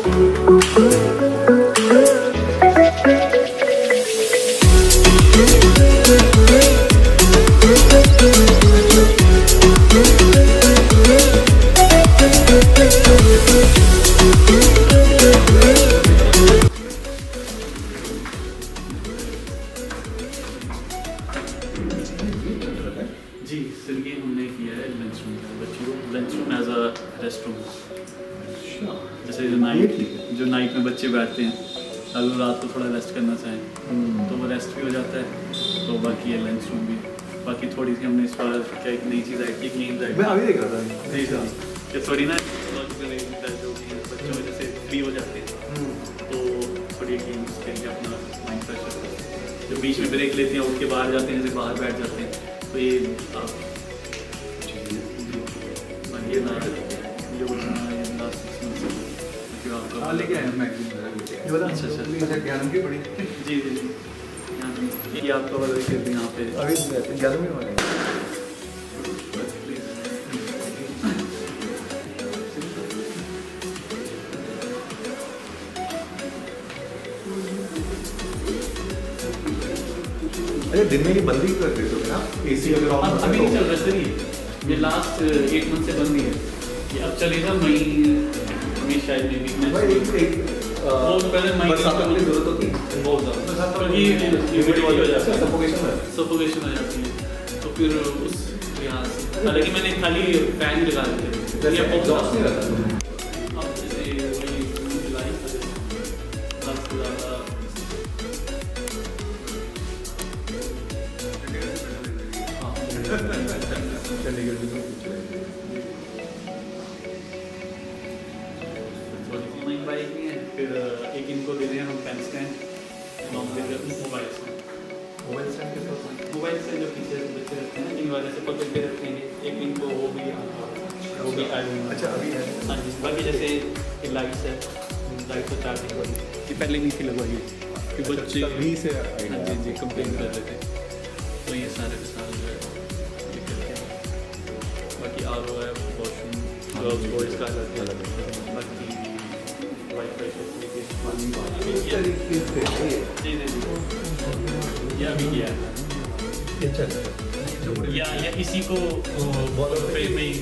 जी sir, ये हमने किया है लंच रूम का, बच्चों lunch room as a rest room. जैसे जो नाइट में बच्चे बैठते हैं, अगर रात को थोड़ा रेस्ट करना चाहें तो वो रेस्ट भी हो जाता है। तो बाकी ये लंच रूम भी, बाकी थोड़ी सी हमने इस बार क्या एक नई चीज़ आई थी, गेम्स आई। मैं अभी देख रहा था जी सर, कि थोड़ी ना जो बच्चों जैसे फ्री हो जाते हैं तो थोड़ी गेम्स खेल के अपना माइंड फ्रेश होता है। जो बीच में ब्रेक लेते हैं, उठ के बाहर जाते हैं, जैसे बाहर बैठ जाते हैं, तो ये ये ना योजना ये लास्ट 6 मंथ से जो आपका लेके आए मैगजीन। ये बता अच्छा ज्ञान की बड़ी जी जी जी, ये आपका वाला फिर यहाँ पे अभी 11 में वाले अरे दिन में ये बंद ही कर देते हो ना एसी अगर ऑन अभी नहीं चल रहा सर, ये लास्ट 8 मंथ से बंद ही है। ये अब चलेगा मई में शायद में भाई एक वो पहले मई बरसात की जरूरत होती है बहुत ज़्यादा, ये ह्यूमिडिटी हो जाती है, सफोकेशन हो जाती है। तो फिर उस यहाँ से हालांकि मैंने खाली फैन लगा दिए थे, ये एग्जॉस्ट नहीं रहता। अब जैसे वही जुलाई सबसे ज़्यादा बाइक नहीं है। फिर एक इनको दे रहे हैं हम पेन स्टैंड, मोबाइल स्टैंड के साथ मोबाइल से जो पीछे बच्चे रखते हैं इन वाले से पकड़ के रखेंगे, एक इनको वो भी ऐड होगा। अच्छा अभी है। हाँ जी, बाकी जैसे लाइट्स है, लाइट तो चार्जिंग वाली ये पहले नहीं थी लगवाई कि बच्चे तभी से हाँ जी जी कंप्लेन कर रहे थे। तो ये सारे के सारे जो है दिक्कत है। बाकी आर ओ है, वॉशरूम, गर्ल्स बॉयज़ का अलग है, बाकी वाईफाई फैसिलिटी जी जी ये अभी किया है या इसी को फ्रेम में ही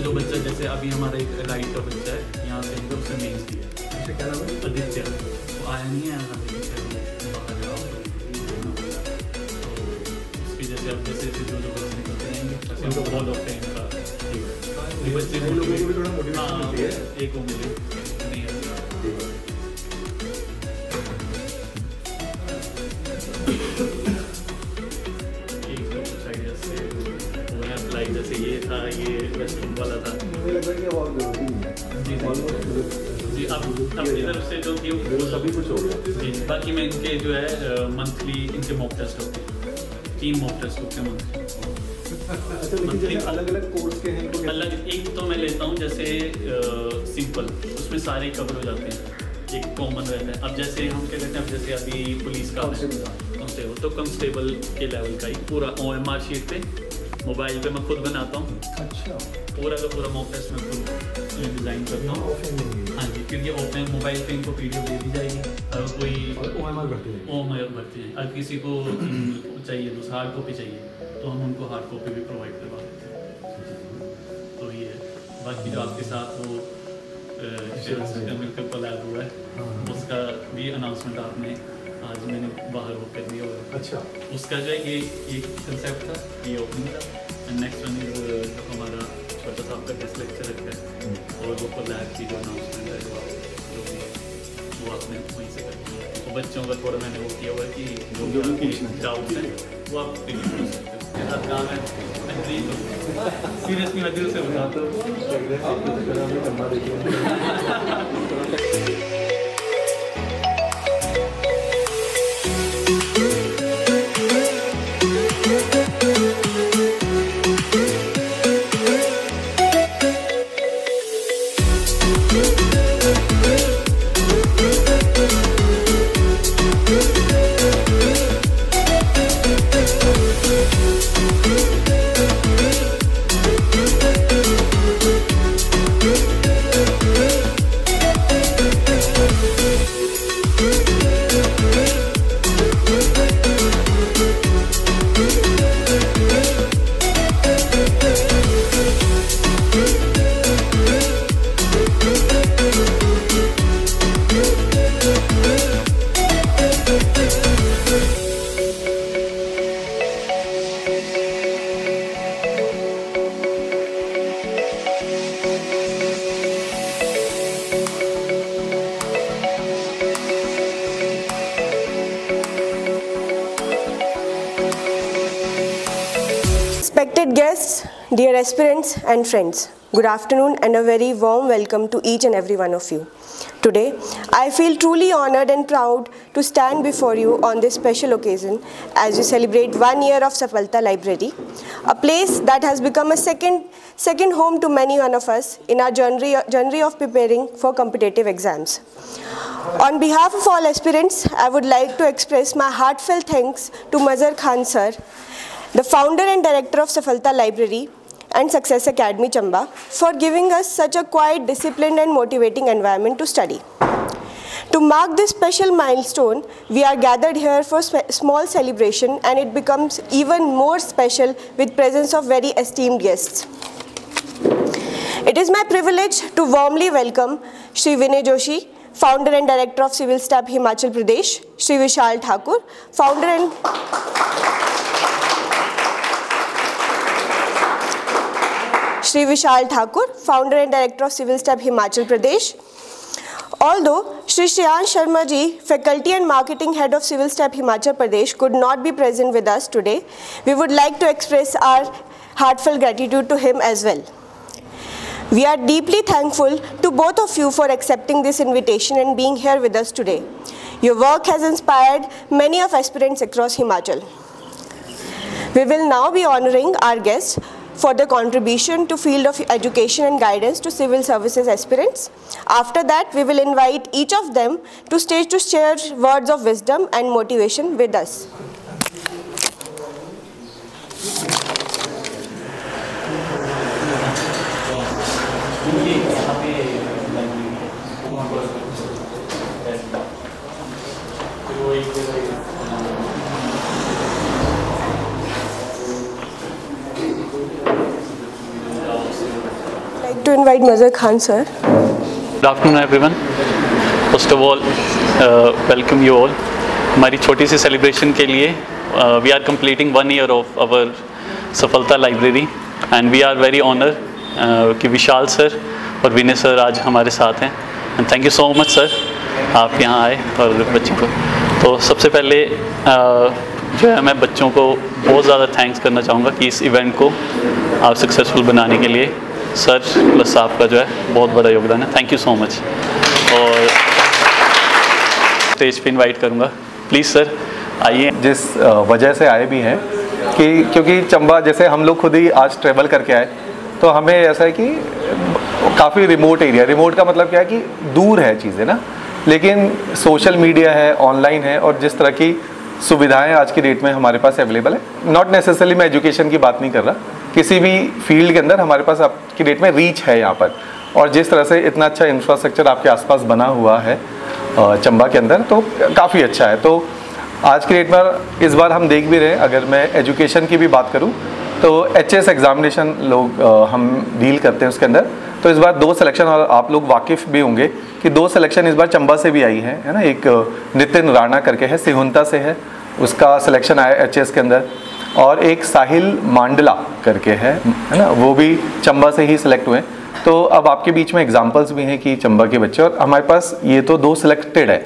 जो बच्चा जैसे अभी हमारा एक लाइट का बच्चा है यहाँ से एकदम से मेन्स दिया, क्या नाम है? आदित्य, तो आया नहीं है उसकी जैसे अब जैसे जो बच्चे निकलते हैं उनको वॉल ऑफ फेम का बच्चे थोड़ा मोटिवेशन मिलती है। एक वो मिले नहीं है। जैसे ये था, ये रेस्टोरेंट वाला था जी। अब इधर से जो थी वो सभी कुछ हो गया जी। बाकी में इनके जो है मंथली इनके मॉक टेस्ट होते हैं, 3 मॉक टेस्ट होते हैं मंथली। अच्छा लेकिन जैसे अलग-अलग कोर्स के हैं तो अलग एक तो मैं लेता हूँ जैसे सिंपल, उसमें सारे कवर हो जाते हैं, एक कॉमन रहता है। अब जैसे हम क्या कहते हैं, अब जैसे अभी पुलिस का कांस्टेबल तो कांस्टेबल के लेवल का ही पूरा OMR शीट पे मोबाइल पे मैं खुद बनाता हूँ। अच्छा पूरा का पूरा मॉक टेस्ट मैं खुद डिज़ाइन करता हूँ। हाँ जी, फिर ये ओपन मोबाइल पे इनको पीडीएफ दे दी जाएगी। अगर कोई OMR भरते हैं, अगर किसी को चाहिए तो हार्ड कॉपी चाहिए तो हम उनको हार्ड कॉपी भी प्रोवाइड करवा देते हैं। तो ये है। बाकी जो आपके साथ वो मिलकर कोलैब हुआ है, उसका भी अनाउंसमेंट आपने आज मैंने बाहर वो कर दिया हुआ। अच्छा उसका जो है ये कंसेप्ट था, ये ओपनिंग था। एंड नेक्स्ट वन इज जो हमारा छोटा सा आपका गेस्ट लेक्चर रखा है और वो कोलैब की जो अनाउंसमेंट है वो आपने वहीं से कर दिया। तो बच्चों का थोड़ा मैंने वो किया हुआ है कि जो भी आपके डाउट्स हैं वो आप पूछ सकते हो। मेरा काम है सीरियसली मैं दिल से बताता हूँ। guests, dear aspirants and friends, good afternoon and a very warm welcome to each and every one of you. Today, I feel truly honored and proud to stand before you on this special occasion as we celebrate 1 year of Safalta Library, a place that has become a second home to many one of us in our journey of preparing for competitive exams. On behalf of all aspirants, I would like to express my heartfelt thanks to Mazhar Khan sir, the founder and director of Safalta Library and Success Academy Chamba, for giving us such a quiet, disciplined and motivating environment to study. To mark this special milestone, we are gathered here for small celebration, and it becomes even more special with presence of very esteemed guests. It is my privilege to warmly welcome Shri Vinay Joshi, founder and director of Civil Staff Himachal Pradesh, Shri Vishal Thakur, founder and director of Civil Staff Himachal Pradesh. Although Shri Shreyansh Sharma ji, faculty and marketing head of Civil Staff Himachal Pradesh, could not be present with us today, we would like to express our heartfelt gratitude to him as well. We are deeply thankful to both of you for accepting this invitation and being here with us today. Your work has inspired many of aspirants across Himachal. We will now be honoring our guests for the contribution to field of education and guidance to civil services aspirants. After that, we will invite each of them to stage to share words of wisdom and motivation with us. To invite Mazhar Khan sir. Good afternoon everyone. First of all, welcome you all. हमारी छोटी सी celebration के लिए we are completing 1 year of our Safalta Library and we are very honored कि विशाल sir और विनय sir आज हमारे साथ हैं. And thank you so much sir, आप यहाँ आए और बच्चों को. तो सबसे पहले जो है मैं बच्चों को बहुत ज़्यादा थैंक्स करना चाहूँगा कि इस इवेंट को आप सक्सेसफुल बनाने के लिए सर प्लस आपका जो है बहुत बड़ा योगदान है. Thank you so much. और स्टेज पे इनवाइट करूँगा, प्लीज़ सर आइए. जिस वजह से आए भी हैं कि क्योंकि चंबा जैसे हम लोग खुद ही आज ट्रैवल करके आए, तो हमें ऐसा है कि काफ़ी रिमोट एरिया, रिमोट का मतलब क्या है कि दूर है चीज़ें ना, लेकिन सोशल मीडिया है, ऑनलाइन है और जिस तरह की सुविधाएं आज की डेट में हमारे पास अवेलेबल है, नॉट नेसेसरली मैं एजुकेशन की बात नहीं कर रहा, किसी भी फील्ड के अंदर हमारे पास आज की डेट में रीच है यहाँ पर. और जिस तरह से इतना अच्छा इंफ्रास्ट्रक्चर आपके आसपास बना हुआ है चंबा के अंदर, तो काफ़ी अच्छा है. तो आज की डेट में इस बार हम देख भी रहे हैं, अगर मैं एजुकेशन की भी बात करूँ तो HS एग्जामिनेशन लोग हम डील करते हैं उसके अंदर. तो इस बार 2 सिलेक्शन, और आप लोग वाकिफ़ भी होंगे कि 2 सिलेक्शन इस बार चंबा से भी आई है ना. एक नितिन राणा करके है, सिहुंता से है, उसका सिलेक्शन आया HS के अंदर. और एक साहिल मांडला करके है ना, वो भी चंबा से ही सिलेक्ट हुए. तो अब आपके बीच में एग्जांपल्स भी हैं कि चंबा के बच्चे, और हमारे पास ये तो 2 सिलेक्टेड है.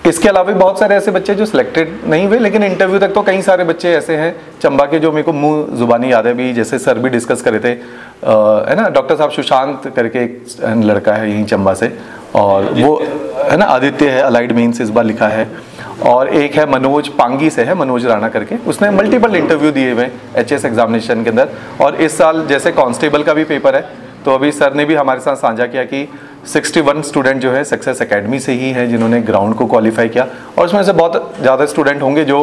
इसके अलावा भी बहुत सारे ऐसे बच्चे जो सिलेक्टेड नहीं हुए, लेकिन इंटरव्यू तक तो कई सारे बच्चे ऐसे हैं चंबा के जो मेरे को मुंह जुबानी याद है भी, जैसे सर भी डिस्कस करे थे है ना, डॉक्टर साहब सुशांत करके एक लड़का है यहीं चंबा से, और वो है ना आदित्य है, अलाइड मीन्स इस बार लिखा है. और एक है मनोज पांगी से है, मनोज राणा करके, उसने मल्टीपल इंटरव्यू दिए हुए HS एग्जामिनेशन के अंदर. और इस साल जैसे कांस्टेबल का भी पेपर है, तो अभी सर ने भी हमारे साथ साझा किया कि 61 स्टूडेंट जो है सक्सेस एकेडमी से ही है जिन्होंने ग्राउंड को क्वालिफाई किया, और उसमें से बहुत ज़्यादा स्टूडेंट होंगे जो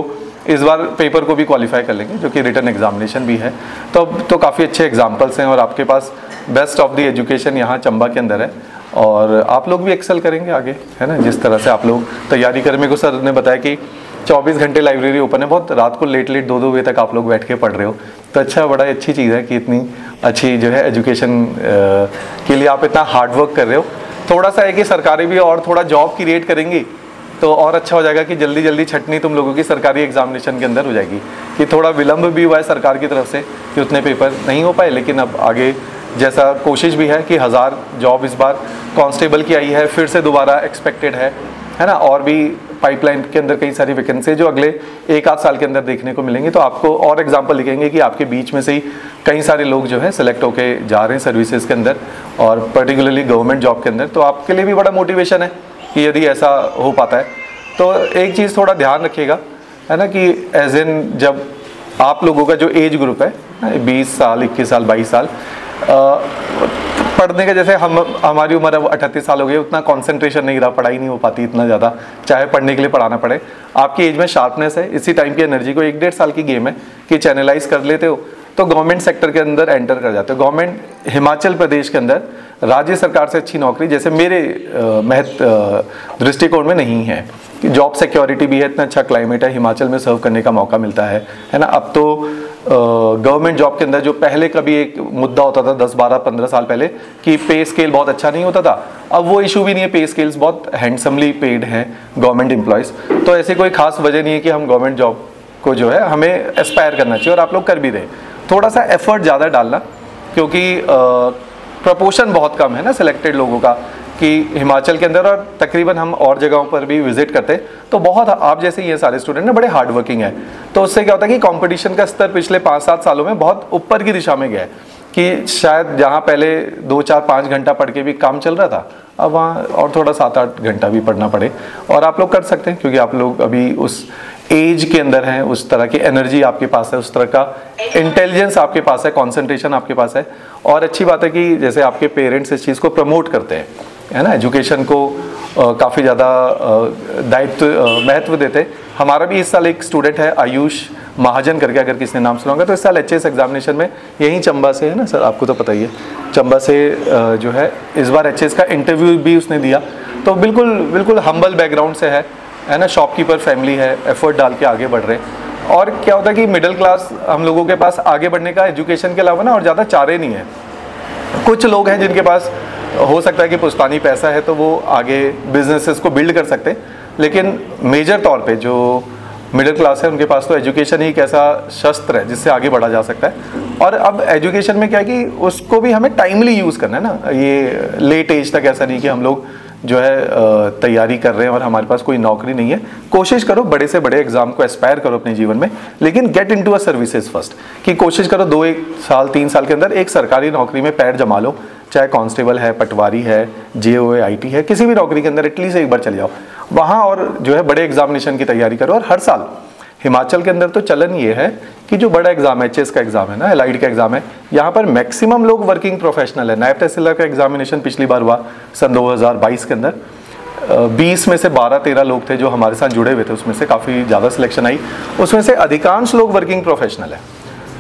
इस बार पेपर को भी क्वालिफाई कर लेंगे, जो कि रिटन एग्जामिनेशन भी है. तो काफ़ी अच्छे एग्जाम्पल्स हैं, और आपके पास बेस्ट ऑफ द एजुकेशन यहाँ चंबा के अंदर है, और आप लोग भी एक्सेल करेंगे आगे, है ना. जिस तरह से आप लोग तैयारी करें, मेरे को सर ने बताया कि 24 घंटे लाइब्रेरी ओपन है, बहुत रात को लेट 2-2 बजे तक आप लोग बैठ के पढ़ रहे हो. तो अच्छा, बड़ा अच्छी चीज़ है कि इतनी अच्छी जो है एजुकेशन के लिए आप इतना हार्डवर्क कर रहे हो. थोड़ा सा है कि सरकारी भी और थोड़ा जॉब क्रिएट करेंगी तो और अच्छा हो जाएगा कि जल्दी जल्दी छटनी तुम लोगों की सरकारी एग्जामिनेशन के अंदर हो जाएगी. कि थोड़ा विलम्ब भी हुआ है सरकार की तरफ से कि उतने पेपर नहीं हो पाए, लेकिन अब आगे जैसा कोशिश भी है कि 1000 जॉब इस बार कांस्टेबल की आई है, फिर से दोबारा एक्सपेक्टेड है, है ना, और भी पाइपलाइन के अंदर कई सारी वैकेंसी जो अगले 1-8 साल के अंदर देखने को मिलेंगी। तो आपको और एग्जांपल दिखेंगे कि आपके बीच में से ही कई सारे लोग जो है सेलेक्ट होके जा रहे हैं सर्विसेज के अंदर और पर्टिकुलरली गवर्नमेंट जॉब के अंदर। तो आपके लिए भी बड़ा मोटिवेशन है कि यदि ऐसा हो पाता है। तो एक चीज़ थोड़ा ध्यान रखिएगा, है ना, कि एज इन जब आप लोगों का जो एज ग्रुप है 20 साल, 21 साल, 22 साल, पढ़ने का जैसे हमारी उम्र अब 38 साल हो गई, उतना कंसंट्रेशन नहीं रहा, पढ़ाई नहीं हो पाती इतना ज़्यादा, चाहे पढ़ने के लिए पढ़ाना पड़े। आपकी एज में शार्पनेस है, इसी टाइम की एनर्जी को 1-1.5 साल की गेम है कि चैनलाइज कर लेते हो तो गवर्नमेंट सेक्टर के अंदर एंटर कर जाते हो। गवर्नमेंट हिमाचल प्रदेश के अंदर राज्य सरकार से अच्छी नौकरी जैसे मेरे दृष्टिकोण में नहीं है। जॉब सिक्योरिटी भी है, इतना अच्छा क्लाइमेट है, हिमाचल में सर्व करने का मौका मिलता है ना। अब तो गवर्नमेंट जॉब के अंदर जो पहले कभी एक मुद्दा होता था 10, 12, 15 साल पहले कि पे स्केल बहुत अच्छा नहीं होता था, अब वो इशू भी नहीं है। पे स्केल्स बहुत हैंडसमली पेड हैं गवर्नमेंट एम्प्लॉयज़। तो ऐसी कोई खास वजह नहीं है कि हम गवर्नमेंट जॉब को जो है हमें एस्पायर करना चाहिए, और आप लोग कर भी रहे। थोड़ा सा एफर्ट ज़्यादा डालना, क्योंकि प्रपोर्शन बहुत कम है ना सिलेक्टेड लोगों का कि हिमाचल के अंदर, और तकरीबन हम और जगहों पर भी विजिट करते हैं तो बहुत आप जैसे ये सारे स्टूडेंट ना बड़े हार्ड वर्किंग है। तो उससे क्या होता है कि कंपटीशन का स्तर पिछले 5-7 सालों में बहुत ऊपर की दिशा में गया है कि शायद जहाँ पहले 2-4-5 घंटा पढ़ के भी काम चल रहा था, अब वहाँ और थोड़ा 7-8 घंटा भी पढ़ना पड़े। और आप लोग कर सकते हैं क्योंकि आप लोग अभी उस एज के अंदर हैं, उस तरह की एनर्जी आपके पास है, उस तरह का इंटेलिजेंस आपके पास है, कंसंट्रेशन आपके पास है। और अच्छी बात है कि जैसे आपके पेरेंट्स इस चीज़ को प्रमोट करते हैं, है ना, एजुकेशन को काफ़ी ज़्यादा दायित्व महत्व देते हैं। हमारा भी इस साल एक स्टूडेंट है आयुष महाजन करके, अगर किसी ने नाम सुना होगा, तो इस साल एचएस एग्जामिनेशन में यहीं चंबा से है ना सर, आपको तो पता ही है, चंबा से जो है इस बार एचएस का इंटरव्यू भी उसने दिया। तो बिल्कुल हम्बल बैकग्राउंड से है ना, शॉपकीपर फैमिली है, एफर्ट डाल के आगे बढ़ रहे हैं। और क्या होता है कि मिडिल क्लास हम लोगों के पास आगे बढ़ने का एजुकेशन के अलावा ना और ज़्यादा चारे नहीं है। कुछ लोग हैं जिनके पास हो सकता है कि पुश्तानी पैसा है तो वो आगे बिजनेसेस को बिल्ड कर सकते हैं, लेकिन मेजर तौर पे जो मिडिल क्लास है उनके पास तो एजुकेशन ही एक ऐसा शस्त्र है जिससे आगे बढ़ा जा सकता है। और अब एजुकेशन में क्या है कि उसको भी हमें टाइमली यूज़ करना है ना, ये लेट एज तक ऐसा नहीं कि हम लोग जो है तैयारी कर रहे हैं और हमारे पास कोई नौकरी नहीं है। कोशिश करो बड़े से बड़े एग्जाम को एस्पायर करो अपने जीवन में, लेकिन get into a services first, कि कोशिश करो 2-1 साल 3 साल के अंदर एक सरकारी नौकरी में पैर जमा लो, चाहे कांस्टेबल है, पटवारी है, जेओए आईटी है, किसी भी नौकरी के अंदर एटलीस्ट एक बार चले जाओ वहाँ, और जो है बड़े एग्जामिनेशन की तैयारी करो। और हर साल हिमाचल के अंदर तो चलन ये है कि जो बड़ा एग्जाम है, एचएस का एग्जाम है ना, एलाइड का एग्जाम है, यहाँ पर मैक्सिमम लोग वर्किंग प्रोफेशनल है। नायब तहसीलदार का एग्जामिनेशन पिछली बार हुआ सन 2022 के अंदर, 20 में से 12-13 लोग थे जो हमारे साथ जुड़े हुए थे, उसमें से काफ़ी ज़्यादा सिलेक्शन आई, उसमें से अधिकांश लोग वर्किंग प्रोफेशनल है।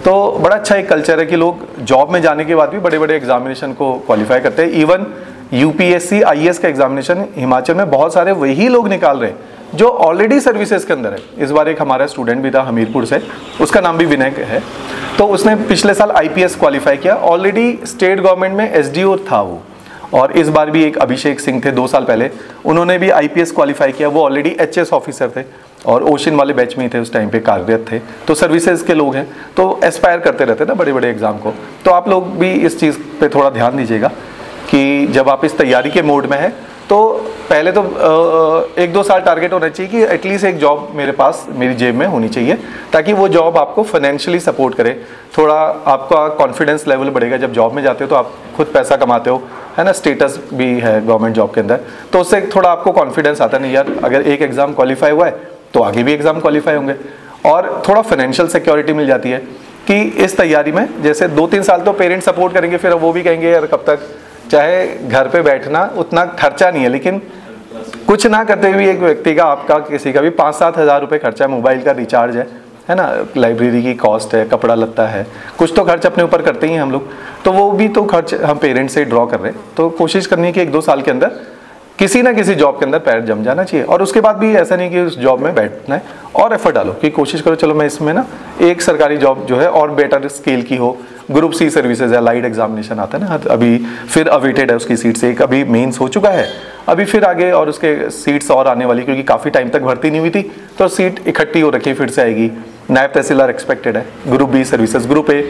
तो बड़ा अच्छा एक कल्चर है कि लोग जॉब में जाने के बाद भी बड़े बड़े एग्जामिनेशन को क्वालिफाई करते हैं। इवन यूपीएससी आईएएस का एग्जामिनेशन हिमाचल में बहुत सारे वही लोग निकाल रहे हैं जो ऑलरेडी सर्विसेज के अंदर है। इस बार एक हमारा स्टूडेंट भी था हमीरपुर से, उसका नाम भी विनय है, तो उसने पिछले साल आईपीएस क्वालिफाई किया, ऑलरेडी स्टेट गवर्नमेंट में एसडीओ था वो। और इस बार भी एक अभिषेक सिंह थे 2 साल पहले, उन्होंने भी आईपीएस क्वालिफाई किया, वो ऑलरेडी एचएस ऑफिसर थे और ओशन वाले बैच में ही थे, उस टाइम पे कार्यरत थे। तो सर्विसेज के लोग हैं तो एस्पायर करते रहते ना बड़े बड़े एग्जाम को। तो आप लोग भी इस चीज़ पे थोड़ा ध्यान दीजिएगा कि जब आप इस तैयारी के मोड में हैं तो पहले तो 1-2 साल टारगेट होना चाहिए कि एटलीस्ट एक जॉब मेरे पास मेरी जेब में होनी चाहिए, ताकि वो जॉब आपको फाइनेंशियली सपोर्ट करे। थोड़ा आपका कॉन्फिडेंस लेवल बढ़ेगा, जब जॉब में जाते हो तो आप खुद पैसा कमाते हो, है ना, स्टेटस भी है गवर्नमेंट जॉब के अंदर, तो उससे थोड़ा आपको कॉन्फिडेंस आता नहीं यार, अगर एक एग्जाम क्वालिफाई हुआ है तो आगे भी एग्जाम क्वालिफाई होंगे। और थोड़ा फाइनेंशियल सिक्योरिटी मिल जाती है कि इस तैयारी में जैसे 2-3 साल तो पेरेंट्स सपोर्ट करेंगे, फिर वो भी कहेंगे यार कब तक, चाहे घर पे बैठना उतना खर्चा नहीं है, लेकिन कुछ ना करते हुए एक व्यक्ति का, आपका किसी का भी 5-7 हज़ार रुपये खर्चा है, मोबाइल का रिचार्ज है ना, लाइब्रेरी की कॉस्ट है, कपड़ा लत्ता है, कुछ तो खर्च अपने ऊपर करते ही हैं हम लोग, तो वो भी तो खर्च हम पेरेंट्स से ड्रॉ कर रहे हैं। तो कोशिश करनी है कि 1-2 साल के अंदर किसी ना किसी जॉब के अंदर पैर जम जाना चाहिए। और उसके बाद भी ऐसा नहीं कि उस जॉब में बैठना है, और एफर्ट डालो कि कोशिश करो चलो मैं इसमें ना एक सरकारी जॉब जो है और बेटर स्केल की हो। ग्रुप सी सर्विसेज है, लाइट एग्जामिनेशन आता है ना, अभी फिर अवेटेड है उसकी सीट से, एक अभी मेंस हो चुका है, अभी फिर आगे और उसके सीट्स और आने वाली, क्योंकि काफ़ी टाइम तक भर्ती नहीं हुई थी तो सीट इकट्ठी हो रखी है, फिर से आएगी। नायब तहसीलदार एक्सपेक्टेड है, group B services, group A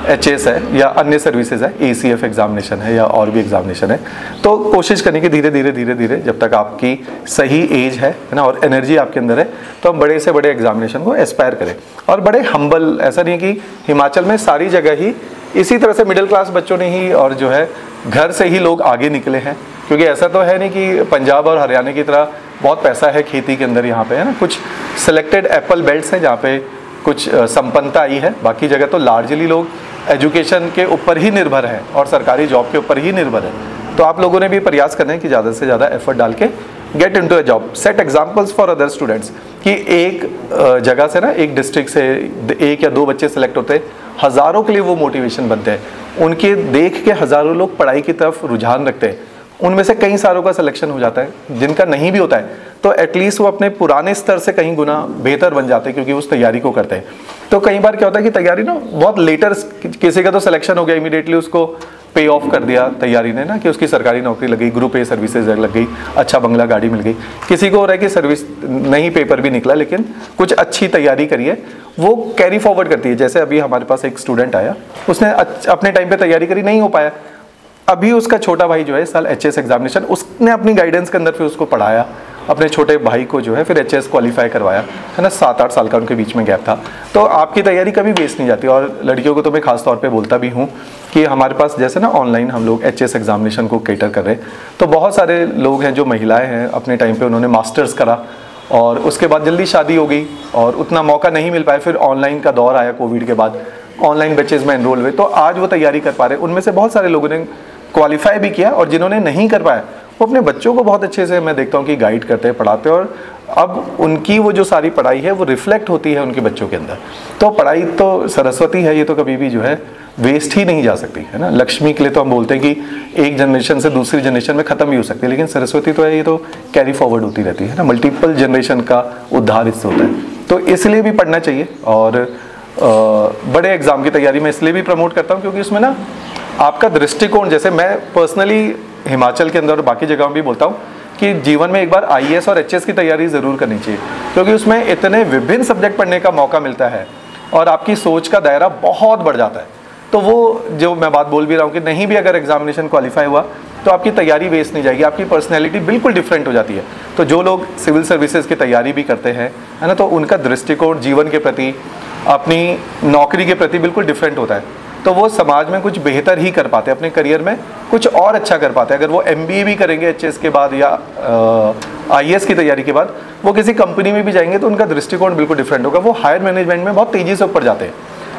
HS है या अन्य सर्विसेज है, एसीएफ एग्जामिनेशन है या और भी एग्जामिनेशन है। तो कोशिश करनी कि धीरे धीरे जब तक आपकी सही एज है ना और एनर्जी आपके अंदर है, तो हम बड़े से बड़े एग्जामिनेशन को एस्पायर करें। और बड़े हम्बल, ऐसा नहीं है कि हिमाचल में सारी जगह ही इसी तरह से मिडिल क्लास बच्चों ने ही और जो है घर से ही लोग आगे निकले हैं, क्योंकि ऐसा तो है नहीं कि पंजाब और हरियाणा की तरह बहुत पैसा है खेती के अंदर यहाँ पे, है ना। कुछ सिलेक्टेड एप्पल बेल्ट्स हैं जहाँ पे कुछ संपन्नता आई है, बाकी जगह तो लार्जली लोग एजुकेशन के ऊपर ही निर्भर है और सरकारी जॉब के ऊपर ही निर्भर है। तो आप लोगों ने भी प्रयास करना है कि ज़्यादा से ज़्यादा एफर्ट डाल के get into a job, set examples for other students, कि एक जगह से ना, एक डिस्ट्रिक्ट से 1 या 2 बच्चे सेलेक्ट होते हैं, हज़ारों के लिए वो मोटिवेशन बनते हैं। उनके देख के हज़ारों लोग पढ़ाई की तरफ रुझान रखते हैं, उनमें से कई सारों का सिलेक्शन हो जाता है। जिनका नहीं भी होता है तो एटलीस्ट वो अपने पुराने स्तर से कहीं गुना बेहतर बन जाते हैं, क्योंकि उस तैयारी को करते हैं। तो कई बार क्या होता है कि तैयारी ना बहुत लेटर, किसी का तो सिलेक्शन हो गया, इमीडिएटली उसको पे ऑफ कर दिया तैयारी ने ना, कि उसकी सरकारी नौकरी लग गई, ग्रुप ए सर्विसेज लग गई, अच्छा बंगला गाड़ी मिल गई। किसी को हो रहा है कि सर्विस नहीं, पेपर भी निकला, लेकिन कुछ अच्छी तैयारी करी है, वो कैरी फॉरवर्ड करती है। जैसे अभी हमारे पास एक स्टूडेंट आया, उसने अपने टाइम पे तैयारी करी, नहीं हो पाया, अभी उसका छोटा भाई जो है इस साल एचएस एग्जामिनेशन, उसने अपनी गाइडेंस के अंदर फिर उसको पढ़ाया, अपने छोटे भाई को जो है फिर एचएस क्वालिफाई करवाया, है ना। 7-8 साल का उनके बीच में गैप था। तो आपकी तैयारी कभी वेस्ट नहीं जाती। और लड़कियों को तो मैं खास तौर पे बोलता भी हूँ कि हमारे पास जैसे ना ऑनलाइन हम लोग एचएस एग्जामिनेशन को कैटर कर रहे हैं, तो बहुत सारे लोग हैं जो महिलाएँ हैं, अपने टाइम पर उन्होंने मास्टर्स करा और उसके बाद जल्दी शादी हो गई और उतना मौका नहीं मिल पाया। फिर ऑनलाइन का दौर आया कोविड के बाद, ऑनलाइन बैचेज में एनरोल हुए, तो आज वो तैयारी कर पा रहे। उनमें से बहुत सारे लोगों ने क्वालिफाई भी किया, और जिन्होंने नहीं कर पाया वो अपने बच्चों को बहुत अच्छे से मैं देखता हूँ कि गाइड करते हैं, पढ़ाते हैं, और अब उनकी वो जो सारी पढ़ाई है वो रिफ्लेक्ट होती है उनके बच्चों के अंदर। तो पढ़ाई तो सरस्वती है, ये तो कभी भी जो है वेस्ट ही नहीं जा सकती, है ना। लक्ष्मी के लिए तो हम बोलते हैं कि एक जनरेशन से दूसरी जनरेशन में ख़त्म भी हो सकती है, लेकिन सरस्वती तो है, ये तो कैरी फॉरवर्ड होती रहती है ना, मल्टीपल जनरेशन का उद्धार इससे होता है। तो इसलिए भी पढ़ना चाहिए। और बड़े एग्ज़ाम की तैयारी में इसलिए भी प्रमोट करता हूँ क्योंकि उसमें ना आपका दृष्टिकोण, जैसे मैं पर्सनली हिमाचल के अंदर और बाकी जगहों भी बोलता हूँ कि जीवन में एक बार आईएएस और एचएस की तैयारी ज़रूर करनी चाहिए, क्योंकि उसमें इतने विभिन्न सब्जेक्ट पढ़ने का मौका मिलता है और आपकी सोच का दायरा बहुत बढ़ जाता है। तो वो जो मैं बात बोल भी रहा हूँ कि नहीं भी अगर एग्जामिनेशन क्वालिफाई हुआ तो आपकी तैयारी वेस्ट नहीं जाएगी, आपकी पर्सनैलिटी बिल्कुल डिफरेंट हो जाती है। तो जो लोग सिविल सर्विसेज की तैयारी भी करते हैं, है ना, तो उनका दृष्टिकोण जीवन के प्रति, अपनी नौकरी के प्रति बिल्कुल डिफरेंट होता है। तो वो समाज में कुछ बेहतर ही कर पाते हैं, अपने करियर में कुछ और अच्छा कर पाते हैं। अगर वो एमबीए भी करेंगे एचएस के बाद या आईएएस की तैयारी के बाद, वो किसी कंपनी में भी जाएंगे तो उनका दृष्टिकोण बिल्कुल डिफरेंट होगा। वो हायर मैनेजमेंट में बहुत तेज़ी से ऊपर जाते हैं।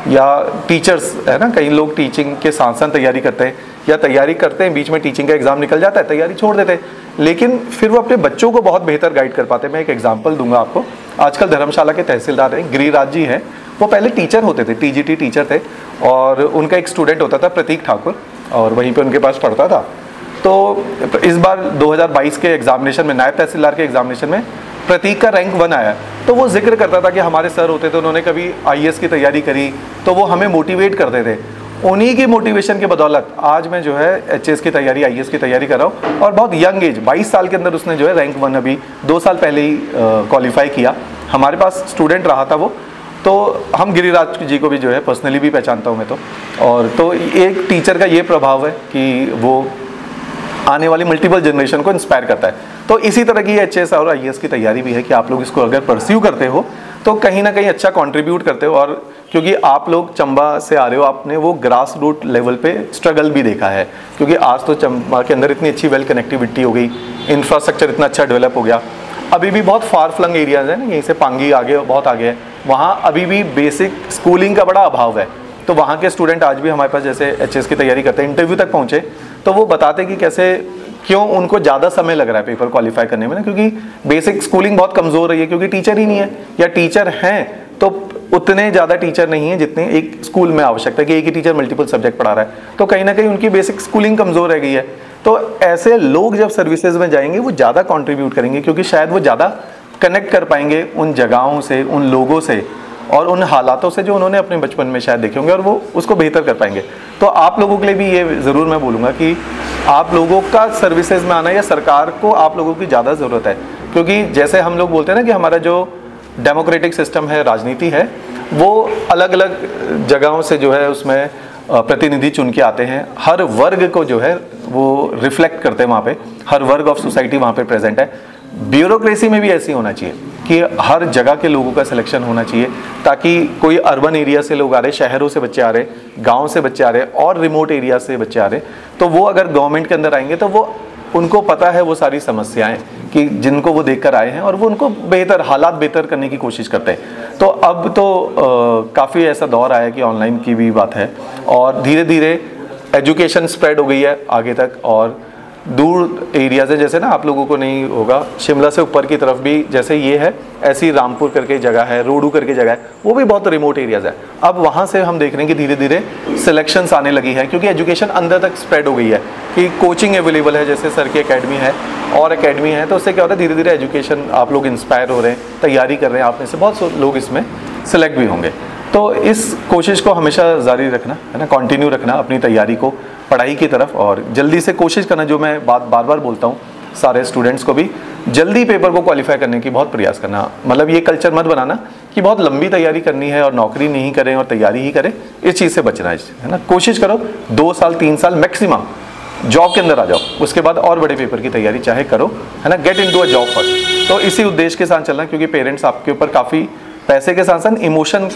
या टीचर्स, है ना, कई लोग टीचिंग के साथ साथ तैयारी करते हैं या तैयारी करते हैं, बीच में टीचिंग का एग्जाम निकल जाता है, तैयारी छोड़ देते हैं, लेकिन फिर वो अपने बच्चों को बहुत बेहतर गाइड कर पाते हैं। मैं एक एग्जांपल दूंगा आपको। आजकल धर्मशाला के तहसीलदार हैं, गिरिराज जी हैं, वो पहले टीचर होते थे, टीजीटी टीचर थे, और उनका एक स्टूडेंट होता था प्रतीक ठाकुर, और वहीं पे उनके पास पढ़ता था। तो इस बार 2022 के एग्जामिनेशन में, नायब तहसीलदार के एग्जामिनेशन में प्रतीक का रैंक 1 आया। तो वो जिक्र करता था कि हमारे सर होते थे, उन्होंने कभी आईएएस की तैयारी करी, तो वो हमें मोटिवेट करते थे। उन्हीं की मोटिवेशन के बदौलत आज मैं जो है एचएस की तैयारी, आईएएस की तैयारी कर रहा हूँ, और बहुत यंग एज 22 साल के अंदर उसने जो है रैंक 1 अभी 2 साल पहले ही क्वालिफाई किया। हमारे पास स्टूडेंट रहा था वो। तो हम गिरिराज जी को भी जो है पर्सनली भी पहचानता हूँ मैं तो। और तो एक टीचर का ये प्रभाव है कि वो आने वाली मल्टीपल जनरेशन को इंस्पायर करता है। तो इसी तरह की एचएस और आईएएस की तैयारी भी है कि आप लोग इसको अगर परस्यू करते हो तो कहीं ना कहीं अच्छा कंट्रीब्यूट करते हो। और क्योंकि आप लोग चंबा से आ रहे हो, आपने वो ग्रास रूट लेवल पे स्ट्रगल भी देखा है, क्योंकि आज तो चंबा के अंदर इतनी अच्छी वेल कनेक्टिविटी हो गई, इंफ्रास्ट्रक्चर इतना अच्छा डेवलप हो गया। अभी भी बहुत फार फ्लंग एरियाज है ना, यहीं से पांगी आगे बहुत आगे है, वहाँ अभी भी बेसिक स्कूलिंग का बड़ा अभाव है। तो वहाँ के स्टूडेंट आज भी हमारे पास जैसे एचएस की तैयारी करते हैं, इंटरव्यू तक पहुँचे तो वो बताते कि कैसे, क्यों उनको ज़्यादा समय लग रहा है पेपर क्वालिफाई करने में ना, क्योंकि बेसिक स्कूलिंग बहुत कमज़ोर रही है, क्योंकि टीचर ही नहीं है, या टीचर हैं तो उतने ज़्यादा टीचर नहीं है जितने एक स्कूल में आवश्यकता है कि एक ही टीचर मल्टीपल सब्जेक्ट पढ़ा रहा है। तो कहीं ना कहीं उनकी बेसिक स्कूलिंग कमज़ोर रह गई है। तो ऐसे लोग जब सर्विसेज में जाएंगे वो ज़्यादा कंट्रीब्यूट करेंगे, क्योंकि शायद वो ज़्यादा कनेक्ट कर पाएंगे उन जगहों से, उन लोगों से और उन हालातों से जो उन्होंने अपने बचपन में शायद देखे होंगे, और वो उसको बेहतर कर पाएंगे। तो आप लोगों के लिए भी ये ज़रूर मैं बोलूँगा कि आप लोगों का सर्विसेज में आना, या सरकार को आप लोगों की ज़्यादा ज़रूरत है। क्योंकि जैसे हम लोग बोलते हैं ना कि हमारा जो डेमोक्रेटिक सिस्टम है, राजनीति है, वो अलग अलग जगहों से जो है उसमें प्रतिनिधि चुन के आते हैं, हर वर्ग को जो है वो रिफ्लेक्ट करते हैं वहाँ पे, हर वर्ग ऑफ सोसाइटी वहाँ पे प्रेजेंट है। ब्यूरोक्रेसी में भी ऐसी होना चाहिए कि हर जगह के लोगों का सिलेक्शन होना चाहिए, ताकि कोई अर्बन एरिया से लोग आ रहे, शहरों से बच्चे आ रहे, गांव से बच्चे आ रहे और रिमोट एरिया से बच्चे आ रहे, तो वो अगर गवर्नमेंट के अंदर आएंगे तो वो उनको पता है वो सारी समस्याएं कि जिनको वो देखकर आए हैं और वो उनको बेहतर हालात बेहतर करने की कोशिश करते हैं। तो अब तो काफ़ी ऐसा दौर आया कि ऑनलाइन की भी बात है और धीरे धीरे एजुकेशन स्प्रेड हो गई है आगे तक, और दूर एरियाज है, जैसे ना आप लोगों को नहीं होगा, शिमला से ऊपर की तरफ भी जैसे ये है, ऐसी रामपुर करके जगह है, रोडू करके जगह है, वो भी बहुत रिमोट एरियाज है। अब वहाँ से हम देख रहे हैं कि धीरे धीरे सिलेक्शंस आने लगी है, क्योंकि एजुकेशन अंदर तक स्प्रेड हो गई है कि कोचिंग अवेलेबल है, जैसे सर की एकेडमी है और एकेडमी है, तो उससे क्या होता है धीरे धीरे एजुकेशन आप लोग इंस्पायर हो रहे हैं, तैयारी कर रहे हैं, आप में से बहुत लोग इसमें सिलेक्ट भी होंगे। तो इस कोशिश को हमेशा जारी रखना है ना, कंटिन्यू रखना अपनी तैयारी को पढ़ाई की तरफ, और जल्दी से कोशिश करना, जो मैं बात बार बार बोलता हूँ सारे स्टूडेंट्स को भी, जल्दी पेपर को क्वालिफाई करने की बहुत प्रयास करना। मतलब ये कल्चर मत बनाना कि बहुत लंबी तैयारी करनी है और नौकरी नहीं करें और तैयारी ही करें, इस चीज़ से बचना है ना। कोशिश करो 2 साल 3 साल मैक्सिमम जॉब के अंदर आ जाओ, उसके बाद और बड़े पेपर की तैयारी चाहे करो, है ना, get into a job first. तो इसी उद्देश्य के साथ चलना, क्योंकि पेरेंट्स आपके ऊपर काफ़ी पैसे के साथ साथ इमोशन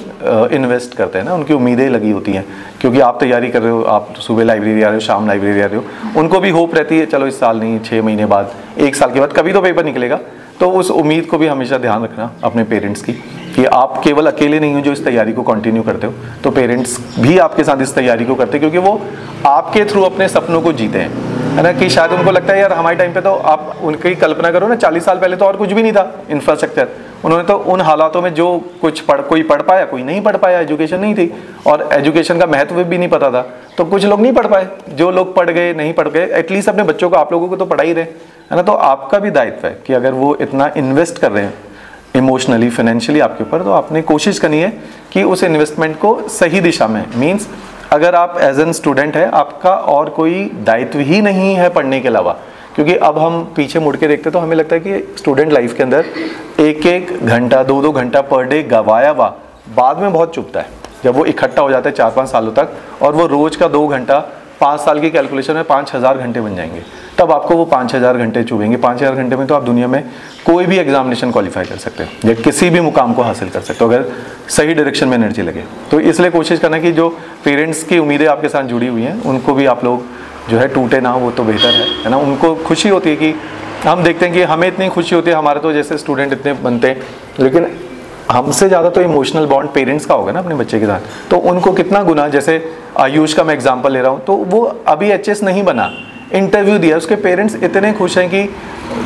इन्वेस्ट करते हैं ना, उनकी उम्मीदें लगी होती हैं, क्योंकि आप तैयारी कर रहे हो, आप सुबह लाइब्रेरी आ रहे हो, शाम लाइब्रेरी आ रहे हो, उनको भी होप रहती है चलो इस साल नहीं 6 महीने बाद, 1 साल के बाद कभी तो पेपर निकलेगा। तो उस उम्मीद को भी हमेशा ध्यान रखना अपने पेरेंट्स की, कि आप केवल अकेले नहीं हो जो इस तैयारी को कंटिन्यू करते हो, तो पेरेंट्स भी आपके साथ इस तैयारी को करते हैं, क्योंकि वो आपके थ्रू अपने सपनों को जीते हैं, है ना। कि शायद उनको लगता है यार हमारे टाइम पे तो, आप उनकी कल्पना करो ना, 40 साल पहले तो और कुछ भी नहीं था इंफ्रास्ट्रक्चर, उन्होंने तो उन हालातों में जो कुछ कोई पढ़ पाया, कोई नहीं पढ़ पाया, एजुकेशन नहीं थी और एजुकेशन का महत्व भी नहीं पता था, तो कुछ लोग नहीं पढ़ पाए, जो लोग पढ़ गए नहीं पढ़ गए, एटलीस्ट अपने बच्चों को, आप लोगों को तो पढ़ा ही रहे, है ना। तो आपका भी दायित्व है कि अगर वो इतना इन्वेस्ट कर रहे हैं इमोशनली फाइनेंशियली आपके ऊपर, तो आपने कोशिश करनी है कि उस इन्वेस्टमेंट को सही दिशा में, मीन्स अगर आप एज एन स्टूडेंट है, आपका और कोई दायित्व ही नहीं है पढ़ने के अलावा, क्योंकि अब हम पीछे मुड़ के देखते तो हमें लगता है कि स्टूडेंट लाइफ के अंदर 1-1 घंटा 2-2 घंटा पर डे गवाया हुआ बाद में बहुत चुभता है, जब वो इकट्ठा हो जाता है 4-5 सालों तक, और वो रोज का 2 घंटा 5 साल की कैलकुलेशन में 5000 घंटे बन जाएंगे, तब आपको वो 5000 घंटे चुभेंगे। 5000 घंटे में तो आप दुनिया में कोई भी एग्जामिनेशन क्वालिफाई कर सकते हो या किसी भी मुकाम को हासिल कर सकते हो, अगर सही डायरेक्शन में एनर्जी लगे। तो इसलिए कोशिश करना कि जो पेरेंट्स की उम्मीदें आपके साथ जुड़ी हुई हैं, उनको भी आप लोग जो है टूटे ना, वो तो बेहतर है ना। उनको खुशी होती है कि हम देखते हैं कि हमें इतनी खुशी होती है, हमारे तो जैसे स्टूडेंट इतने बनते हैं, लेकिन हमसे ज़्यादा तो इमोशनल बॉन्ड पेरेंट्स का होगा ना अपने बच्चे के साथ, तो उनको कितना गुना, जैसे आयुष का मैं एग्जांपल ले रहा हूँ, तो वो अभी एचएस नहीं बना, इंटरव्यू दिया, उसके पेरेंट्स इतने खुश हैं कि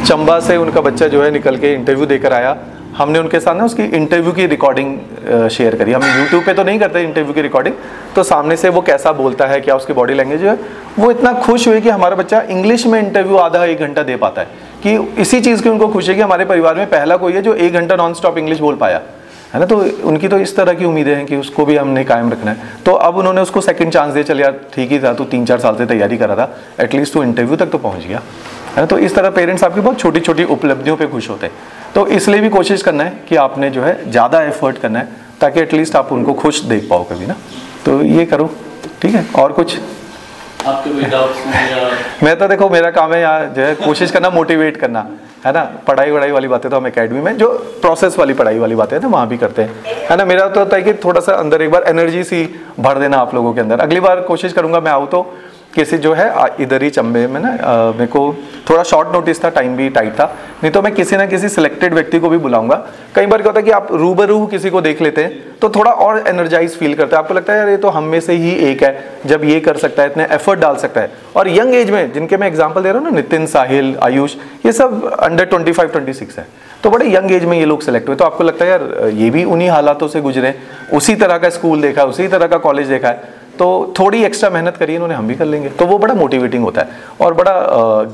चंबा से उनका बच्चा जो है निकल के इंटरव्यू देकर आया, हमने उनके साथ ना उसकी इंटरव्यू की रिकॉर्डिंग शेयर करी। हम यूट्यूब पे तो नहीं करते इंटरव्यू की रिकॉर्डिंग, तो सामने से वो कैसा बोलता है, क्या उसकी बॉडी लैंग्वेज है, वो इतना खुश हुए कि हमारा बच्चा इंग्लिश में इंटरव्यू आधा 1 घंटा दे पाता है, कि इसी चीज़ की उनको खुशी है कि हमारे परिवार में पहला कोई है जो 1 घंटा नॉन स्टॉप इंग्लिश बोल पाया, है ना। तो उनकी तो इस तरह की उम्मीदें हैं कि उसको भी हमने कायम रखना है। तो अब उन्होंने उसको सेकंड चांस दिया, चल यार ठीक ही था, तो 3-4 साल से तैयारी कर रहा था, एटलीस्ट तो इंटरव्यू तक तो पहुंच गया, है ना। तो इस तरह पेरेंट्स आपकी बहुत छोटी छोटी उपलब्धियों पे खुश होते हैं। तो इसलिए भी कोशिश करना है कि आपने जो है ज़्यादा एफर्ट करना है, ताकि एटलीस्ट आप उनको खुश देख पाओ कभी ना। तो ये करो, ठीक है। और कुछ आपके कोई डाउट्स हैं या? मैं तो देखो मेरा काम है यहाँ जो है कोशिश करना, मोटिवेट करना, है ना। पढ़ाई वढ़ाई वाली बातें तो हम एकेडमी में जो प्रोसेस वाली पढ़ाई वाली बातें है ना, वहाँ भी करते हैं, है ना। मेरा तो होता है कि थोड़ा सा अंदर एक बार एनर्जी सी भर देना आप लोगों के अंदर। अगली बार कोशिश करूँगा मैं आऊँ तो किसी जो है इधर ही चंबे में ना, मेरे को थोड़ा शॉर्ट नोटिस था, टाइम भी टाइट था, नहीं तो मैं किसी ना किसी सिलेक्टेड व्यक्ति को भी बुलाऊंगा। कई बार क्या होता है कि आप रूबरू किसी को देख लेते हैं तो थोड़ा और एनर्जाइज फील करते हैं, आपको लगता है यार ये तो हम में से ही एक है, जब ये कर सकता है, इतने एफर्ट डाल सकता है। और यंग एज में जिनके मैं एग्जाम्पल दे रहा हूँ ना, नितिन, साहिल, आयुष, ये सब अंडर 25-26 है, तो बड़े यंग एज में ये लोग सेलेक्ट हुए। तो आपको लगता है यार ये भी उन्हीं हालातों से गुजरे, उसी तरह का स्कूल देखा, उसी तरह का कॉलेज देखा है, तो थोड़ी एक्स्ट्रा मेहनत करिए इन्होंने, हम भी कर लेंगे। तो वो बड़ा मोटिवेटिंग होता है और बड़ा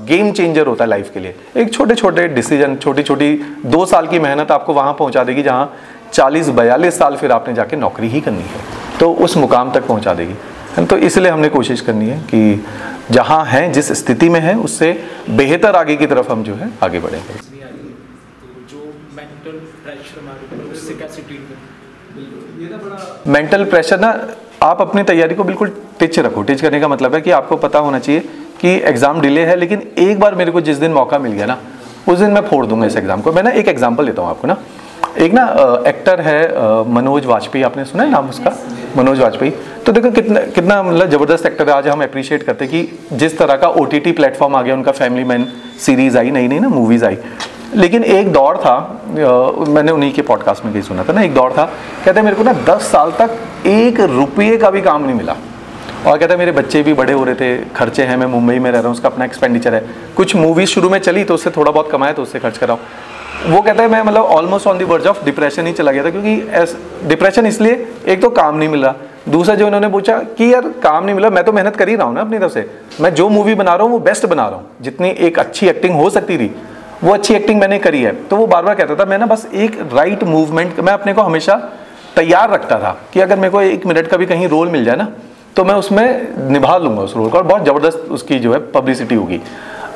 गेम चेंजर होता है लाइफ के लिए। एक छोटे छोटे डिसीजन, छोटी छोटी 2 साल की मेहनत आपको वहाँ पहुँचा देगी जहाँ 40-42 साल फिर आपने जाके नौकरी ही करनी है, तो उस मुकाम तक पहुँचा देगी। तो इसलिए हमने कोशिश करनी है कि जहाँ हैं, जिस स्थिति में है, उससे बेहतर आगे की तरफ हम जो है आगे बढ़ेंगे। तो जो मेंटल प्रेशर हमारे ऊपर, उससे कैसे ट्रीट करें? ये ना बड़ा मेंटल प्रेशर ना, आप अपनी तैयारी को बिल्कुल टिच रखो। टिच करने का मतलब है कि आपको पता होना चाहिए कि एग्जाम डिले है, लेकिन एक बार मेरे को जिस दिन मौका मिल गया ना, उस दिन मैं फोड़ दूंगा इस एग्जाम को। मैं ना एक एग्जांपल देता हूँ आपको ना। एक ना एक्टर है मनोज वाजपेयी, आपने सुना है नाम उसका? मनोज वाजपेयी। तो देखो कितना मतलब ज़बरदस्त एक्टर है। आज हम अप्रिशिएट करते हैं कि जिस तरह का OTT प्लेटफॉर्म आ गया, उनका फैमिली मैन सीरीज़ आई, नई नई ना मूवीज़ आई। लेकिन एक दौर था, मैंने उन्हीं के पॉडकास्ट में कहीं सुना था ना, एक दौर था, कहते हैं मेरे को ना 10 साल तक 1 रुपये का भी काम नहीं मिला। और कहते हैं मेरे बच्चे भी बड़े हो रहे थे, खर्चे हैं, मैं मुंबई में रह रहा हूँ, उसका अपना एक्सपेंडिचर है, कुछ मूवीज़ शुरू में चली तो उससे थोड़ा बहुत कमाया तो उससे खर्च कर रहा हूँ। वो कहता है मैं मतलब almost on the verge of depression ही चला गया था। क्योंकि डिप्रेशन इसलिए, एक तो काम नहीं मिल रहा, दूसरा जो इन्होंने पूछा कि यार काम नहीं मिला, मैं तो मेहनत कर ही रहा हूँ ना अपनी तरफ से, मैं जो मूवी बना रहा हूँ वो बेस्ट बना रहा हूँ, जितनी एक अच्छी एक्टिंग हो सकती थी वो अच्छी एक्टिंग मैंने करी है। तो वो बार बार कहता था मैं ना बस एक राइट मूवमेंट, मैं अपने को हमेशा तैयार रखता था कि अगर मेरे को 1 मिनट का भी कहीं रोल मिल जाए ना तो मैं उसमें निभा लूंगा उस रोल को, और बहुत ज़बरदस्त उसकी जो है पब्लिसिटी होगी।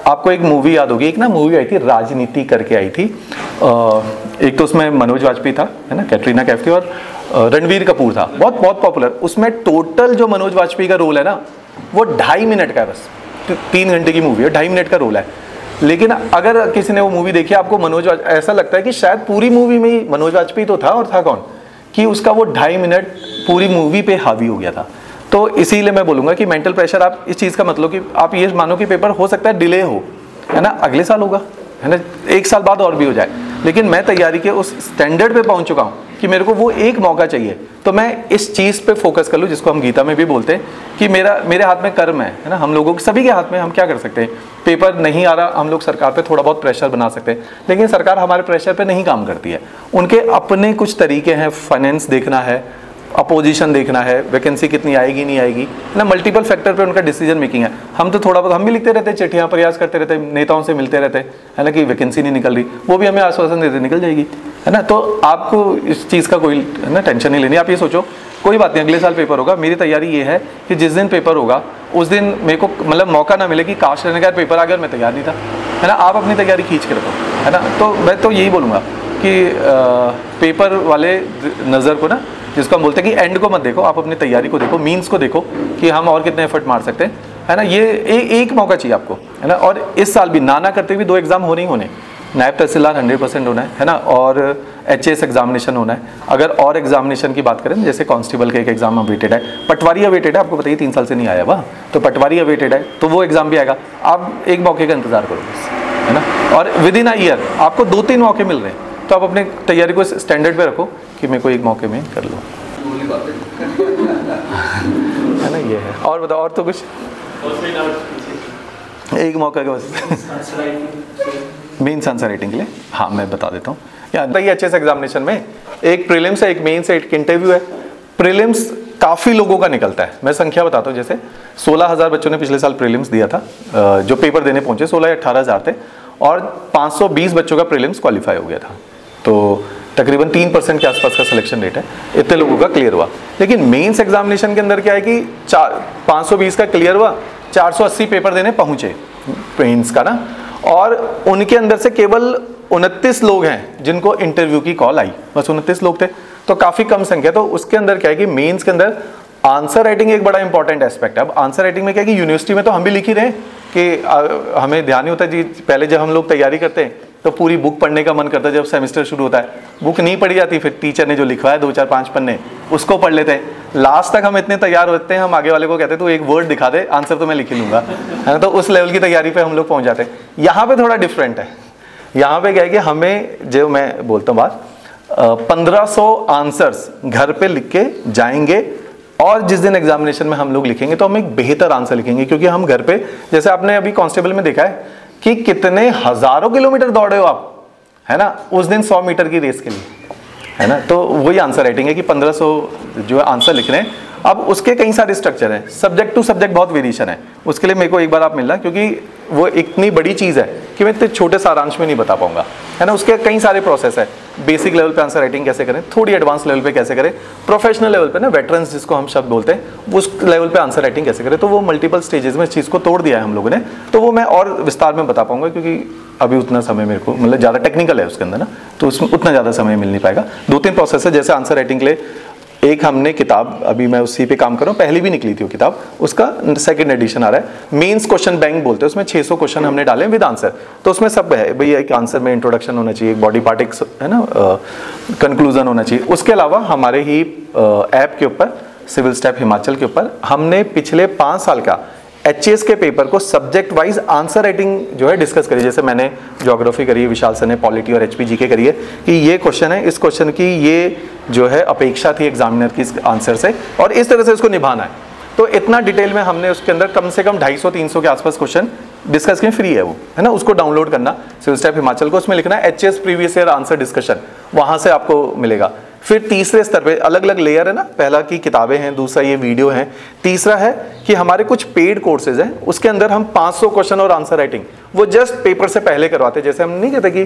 आपको एक मूवी याद होगी, एक ना मूवी आई थी राजनीति करके आई थी। एक तो उसमें मनोज वाजपेयी था, है ना, कैटरीना कैफ थी, और रणवीर कपूर था, बहुत बहुत पॉपुलर। उसमें टोटल जो मनोज वाजपेयी का रोल है ना वो 2.5 मिनट का है, बस 3 घंटे की मूवी है, 2.5 मिनट का रोल है। लेकिन अगर किसी ने वो मूवी देखी, आपको मनोज ऐसा लगता है कि शायद पूरी मूवी में ही मनोज वाजपेयी तो था, और था कौन कि उसका वो 2.5 मिनट पूरी मूवी पे हावी हो गया था। तो इसीलिए मैं बोलूँगा कि मेंटल प्रेशर, आप इस चीज़ का मतलब कि आप ये मानो कि पेपर हो सकता है डिले हो, है ना, अगले साल होगा, है ना, 1 साल बाद और भी हो जाए, लेकिन मैं तैयारी के उस स्टैंडर्ड पे पहुंच चुका हूँ कि मेरे को वो एक मौका चाहिए, तो मैं इस चीज़ पे फोकस कर लूँ, जिसको हम गीता में भी बोलते हैं कि मेरे हाथ में कर्म है ना, हम लोगों के सभी के हाथ में, हम क्या कर सकते हैं। पेपर नहीं आ रहा, हम लोग सरकार पे थोड़ा बहुत प्रेशर बना सकते हैं, लेकिन सरकार हमारे प्रेशर पे नहीं काम करती है। उनके अपने कुछ तरीके हैं, फाइनेंस देखना है, अपोजिशन देखना है, वैकेंसी कितनी आएगी नहीं आएगी ना, मल्टीपल फैक्टर पे उनका डिसीजन मेकिंग है। हम तो थोड़ा बहुत हम भी लिखते रहते हैं, चिट्ठियाँ प्रयास करते रहते हैं, नेताओं से मिलते रहते हैं, है ना, कि वैकेंसी नहीं निकल रही, वो भी हमें आश्वासन देते निकल जाएगी, है ना। तो आपको इस चीज़ का कोई है ना टेंशन नहीं लेनी। आप ये सोचो कोई बात नहीं, अगले साल पेपर होगा। मेरी तैयारी ये है कि जिस दिन पेपर होगा उस दिन मेरे को मतलब मौका ना मिले कि काश रहने का पेपर आ गया और मैं तैयार नहीं था, है ना। आप अपनी तैयारी खींच के रखो, है ना। तो मैं तो यही बोलूँगा कि पेपर वाले नज़र को ना, जिसको हम बोलते हैं कि एंड को मत देखो, आप अपनी तैयारी को देखो, मीन्स को देखो कि हम और कितने एफर्ट मार सकते हैं, है ना। ये एक मौका चाहिए आपको, है ना। और इस साल भी ना करते हुए 2 एग्जाम होने ही होने, नायब तहसीलदार 100% होना है ना, और HAS एग्जामिनेशन होना है। अगर और एग्जामिनेशन की बात करें, जैसे कांस्टेबल का एक एग्जाम अवेटेड है, पटवारी अवेटेड है, आपको बताइए 3 साल से नहीं आया वह, तो पटवारी अवेटेड है, तो वो एग्जाम भी आएगा। आप एक मौके का इंतजार करो बस, है ना। और विद इन अ ईयर आपको 2-3 मौके मिल रहे हैं, तो आप अपने तैयारी को स्टैंडर्ड पे रखो कि मेरे को एक मौके में कर लो, है ना। ये है। और बताओ, और तो कुछ एक मौका का बस मेंस आंसर राइटिंग के लिए। हाँ, मैं बता देता हूँ। ये HAS एग्जामिनेशन में एक प्रीलिम्स है, एक मेंस है, एक इंटरव्यू है। प्रीलिम्स काफ़ी लोगों का निकलता है, मैं संख्या बताता हूँ। जैसे 16,000 बच्चों ने पिछले साल प्रीलिम्स दिया था, जो पेपर देने पहुंचे 16 या 18,000 थे, और 520 बच्चों का प्रीलिम्स क्वालिफाई हो गया था। तो तकरीबन 3% के आसपास का सिलेक्शन रेट है, इतने लोगों का क्लियर हुआ। लेकिन मेंस एग्जामिनेशन के अंदर क्या है कि 520 का क्लियर हुआ, 480 पेपर देने पहुंचे मेंस का ना, और उनके अंदर से केवल 29 लोग हैं जिनको इंटरव्यू की कॉल आई, बस 29 लोग थे, तो काफ़ी कम संख्या। तो उसके अंदर क्या है कि मेंस के अंदर आंसर राइटिंग एक बड़ा इंपॉर्टेंट एस्पेक्ट है। अब आंसर राइटिंग में क्या है कि यूनिवर्सिटी में तो हम भी लिख ही रहे हैं कि हमें ध्यान नहीं होता जी, पहले जब हम लोग तैयारी करते हैं तो पूरी बुक पढ़ने का मन करता है, जब सेमेस्टर शुरू होता है बुक नहीं पढ़ी जाती, फिर टीचर ने जो लिखवाया 2-4-5 पन्ने उसको पढ़ लेते हैं। लास्ट तक हम इतने तैयार होते हैं, हम आगे वाले को कहते हैं तो एक वर्ड दिखा दे, आंसर तो मैं लिख ही लूँगा, है ना। तो उस लेवल की तैयारी पे हम लोग पहुँच जाते हैं। यहाँ पे थोड़ा डिफरेंट है। यहाँ पे क्या है कि हमें, जो मैं बोलता हूँ बात, 1500 आंसर्स घर पे लिख के जाएंगे, और जिस दिन एग्जामिनेशन में हम लोग लिखेंगे तो हम एक बेहतर आंसर लिखेंगे, क्योंकि हम घर पे, जैसे आपने अभी कांस्टेबल में देखा है कि कितने हजारों किलोमीटर दौड़े हो आप, है ना, उस दिन 100 मीटर की रेस के लिए, है ना। तो वही आंसर राइटिंग है कि 1500 जो है आंसर लिख रहे हैं। अब उसके कई सारे स्ट्रक्चर हैं, सब्जेक्ट टू सब्जेक्ट बहुत वेरिएशन है, उसके लिए मेरे को एक बार आप मिलना, क्योंकि वो इतनी बड़ी चीज़ है कि मैं इतने छोटे सारांश में नहीं बता पाऊंगा, है ना। उसके कई सारे प्रोसेस है, बेसिक लेवल पे आंसर राइटिंग कैसे करें, थोड़ी एडवांस लेवल पे कैसे करें, प्रोफेशनल लेवल पे ना वेटरन्स जिसको हम शब्द बोलते हैं उस लेवल पे आंसर राइटिंग कैसे करें। तो वो मल्टीपल स्टेजेस में इस चीज़ को तोड़ दिया है हम लोगों ने, तो वो मैं और विस्तार में बता पाऊंगा, क्योंकि अभी उतना समय मेरे को मतलब ज़्यादा टेक्निकल है उसके अंदर ना, तो उसमें उतना ज़्यादा समय मिल नहीं पाएगा। 2-3 प्रोसेस है, जैसे आंसर राइटिंग के लिए एक हमने किताब, अभी मैं उसी पे काम कर रहा हूँ, पहले भी निकली थी वो किताब, उसका सेकंड एडिशन आ रहा है, मेंस क्वेश्चन बैंक बोलते हैं, उसमें 600 क्वेश्चन हमने डाले विद आंसर। तो उसमें सब है भाई, एक आंसर में इंट्रोडक्शन होना चाहिए, एक बॉडी पार्ट एक है ना, कंक्लूजन होना चाहिए। उसके अलावा हमारे ही ऐप के ऊपर, सिविल स्टेप हिमाचल के ऊपर, हमने पिछले 5 साल का HAS के पेपर को सब्जेक्ट वाइज आंसर राइटिंग जो है डिस्कस करी। जैसे मैंने ज्योग्राफी करी है, विशाल सर ने पॉलिटी और HPGK करी है, कि ये क्वेश्चन है, इस क्वेश्चन की ये जो है अपेक्षा थी एग्जामिनर की इस आंसर से, और इस तरह से उसको निभाना है। तो इतना डिटेल में हमने उसके अंदर कम से कम 250-300 के आसपास क्वेश्चन डिस्कस किए, फ्री है वो, है ना। उसको डाउनलोड करना सिविल स्टेप हिमाचल को, उसमें लिखना है HAS previous year answer discussion, वहां से आपको मिलेगा। फिर तीसरे स्तर पे अलग अलग लेयर है ना, पहला की किताबें हैं, दूसरा ये वीडियो है, तीसरा है कि हमारे कुछ पेड कोर्सेज हैं, उसके अंदर हम 500 क्वेश्चन और आंसर राइटिंग वो जस्ट पेपर से पहले करवाते हैं। जैसे हम नहीं कहते कि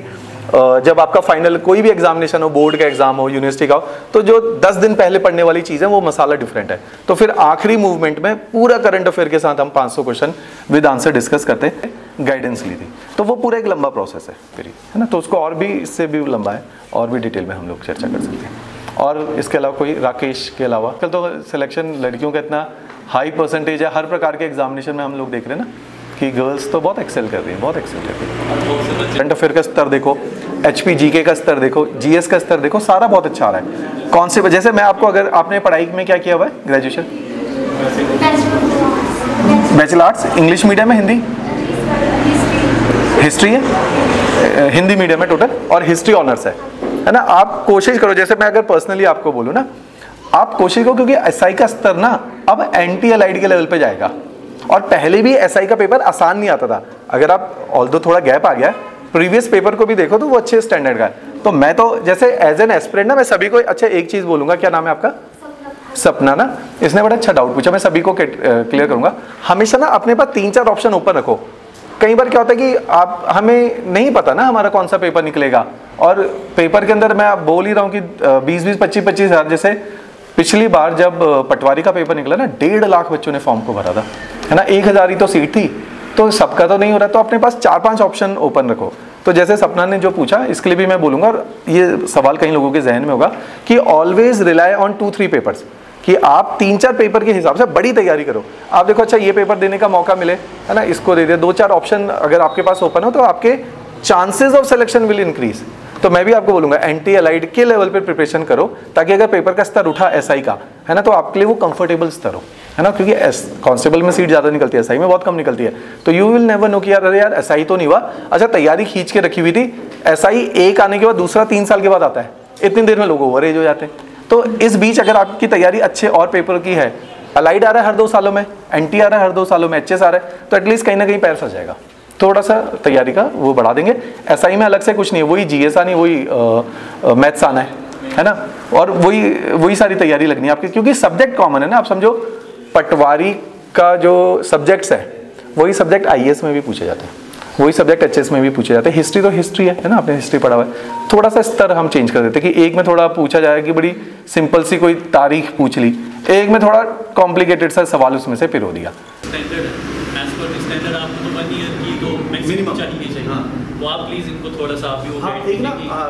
जब आपका फाइनल कोई भी एग्जामिनेशन हो, बोर्ड का एग्जाम हो, यूनिवर्सिटी का हो, तो जो 10 दिन पहले पढ़ने वाली चीज़ है वो मसाला डिफरेंट है। तो फिर आखिरी मूवमेंट में पूरा करंट अफेयर के साथ हम 500 क्वेश्चन विद आंसर डिस्कस करते हैं, गाइडेंस ली थी। तो वो पूरा एक लंबा प्रोसेस है फिर, है ना। तो उसको और भी, इससे भी लंबा है, और भी डिटेल में हम लोग चर्चा कर सकते हैं। और इसके अलावा कोई, राकेश के अलावा, कल तो सिलेक्शन लड़कियों का इतना हाई परसेंटेज है, हर प्रकार के एग्जामिनेशन में हम लोग देख रहे हैं ना कि गर्ल्स तो बहुत एक्सेल कर रही हैं, बहुत एक्सेल कर रही हैं। करंट अफेयर का स्तर देखो, HPGK का स्तर देखो, GS का स्तर देखो, सारा बहुत अच्छा आ रहा है। कौन से, जैसे मैं आपको, अगर आपने पढ़ाई में क्या किया हुआ है, graduation bachelor arts, English medium है, हिंदी हिस्ट्री है, हिंदी मीडियम है टोटल, और हिस्ट्री ऑनर्स है ना। आप कोशिश करो, जैसे मैं अगर पर्सनली आपको बोलूँ ना, आप कोशिश करो, क्योंकि SI का स्तर ना अब NT Allied के लेवल पे जाएगा, और पहले भी SI का पेपर आसान नहीं आता था। अगर आप ऑल्दो थोड़ा गैप आ गया है, प्रीवियस पेपर को भी देखो तो वो अच्छे स्टैंडर्ड का है। तो मैं तो जैसे एज एन एस्पिरेंट ना, मैं सभी को अच्छा एक चीज़ बोलूँगा, क्या नाम है आपका? सपना ना, इसने बड़ा अच्छा डाउट पूछा, मैं सभी को क्लियर करूँगा। हमेशा ना अपने पास 3-4 ऑप्शन ओपन रखो। कई बार क्या होता है कि आप, हमें नहीं पता ना हमारा कौन सा पेपर निकलेगा, और पेपर के अंदर मैं बोल ही रहा हूँ कि 20-20, 25-25 हज़ार, जैसे पिछली बार जब पटवारी का पेपर निकला ना, 1.5 लाख बच्चों ने फॉर्म को भरा था, है ना। 1000 ही तो सीट थी, तो सबका तो नहीं हो रहा, तो अपने पास 4-5 ऑप्शन ओपन रखो। तो जैसे सपना ने जो पूछा, इसके लिए भी मैं बोलूँगा, और ये सवाल कई लोगों के जहन में होगा कि ऑलवेज रिलाई ऑन 2-3 पेपर्स, कि आप 3-4 पेपर के हिसाब से बड़ी तैयारी करो। आप देखो, अच्छा ये पेपर देने का मौका मिले, है ना, इसको दे दे, 2-4 ऑप्शन अगर आपके पास ओपन हो तो आपके chances of selection will increase. तो मैं भी आपको बोलूँगा NT Allied के लेवल पे प्रिपरेशन करो, ताकि अगर पेपर का स्तर उठा SI का, है ना, तो आपके लिए वो कंफर्टेबल स्तर हो, है ना। क्योंकि कांस्टेबल में सीट ज़्यादा निकलती है, SI में बहुत कम निकलती है। तो यू विल नेवर नो कि यार, अरे यार SI तो नहीं हुआ, अच्छा तैयारी खींच के रखी हुई थी, SI एक आने के बाद दूसरा 3 साल के बाद आता है, इतनी देर में लोग ओवर एज हो जाते हैं। तो इस बीच अगर आपकी तैयारी अच्छे और पेपर की है, अलाइड आ रहा है हर 2 सालों में, NT आ रहा है हर 2 सालों में, HS आ रहा है, तो एटलीस्ट कहीं ना कहीं पैर फंस जाएगा। थोड़ा सा तैयारी का वो बढ़ा देंगे। SI में अलग से कुछ नहीं है, वही GS आनी, वही मैथ्स आना है ना, और वही सारी तैयारी लगनी है आपकी, क्योंकि सब्जेक्ट कॉमन है ना। आप समझो पटवारी का जो सब्जेक्ट्स है, वही सब्जेक्ट IAS में भी पूछे जाते हैं, वही सब्जेक्ट HS में भी पूछे जाते हैं। हिस्ट्री तो हिस्ट्री है ना, आपने हिस्ट्री पढ़ा हुआ है। थोड़ा सा स्तर हम चेंज कर देते हैं कि एक में थोड़ा पूछा जाए कि बड़ी सिंपल सी कोई तारीख पूछ ली, एक में थोड़ा कॉम्प्लिकेटेड सा सवाल उसमें से पिरो दिया।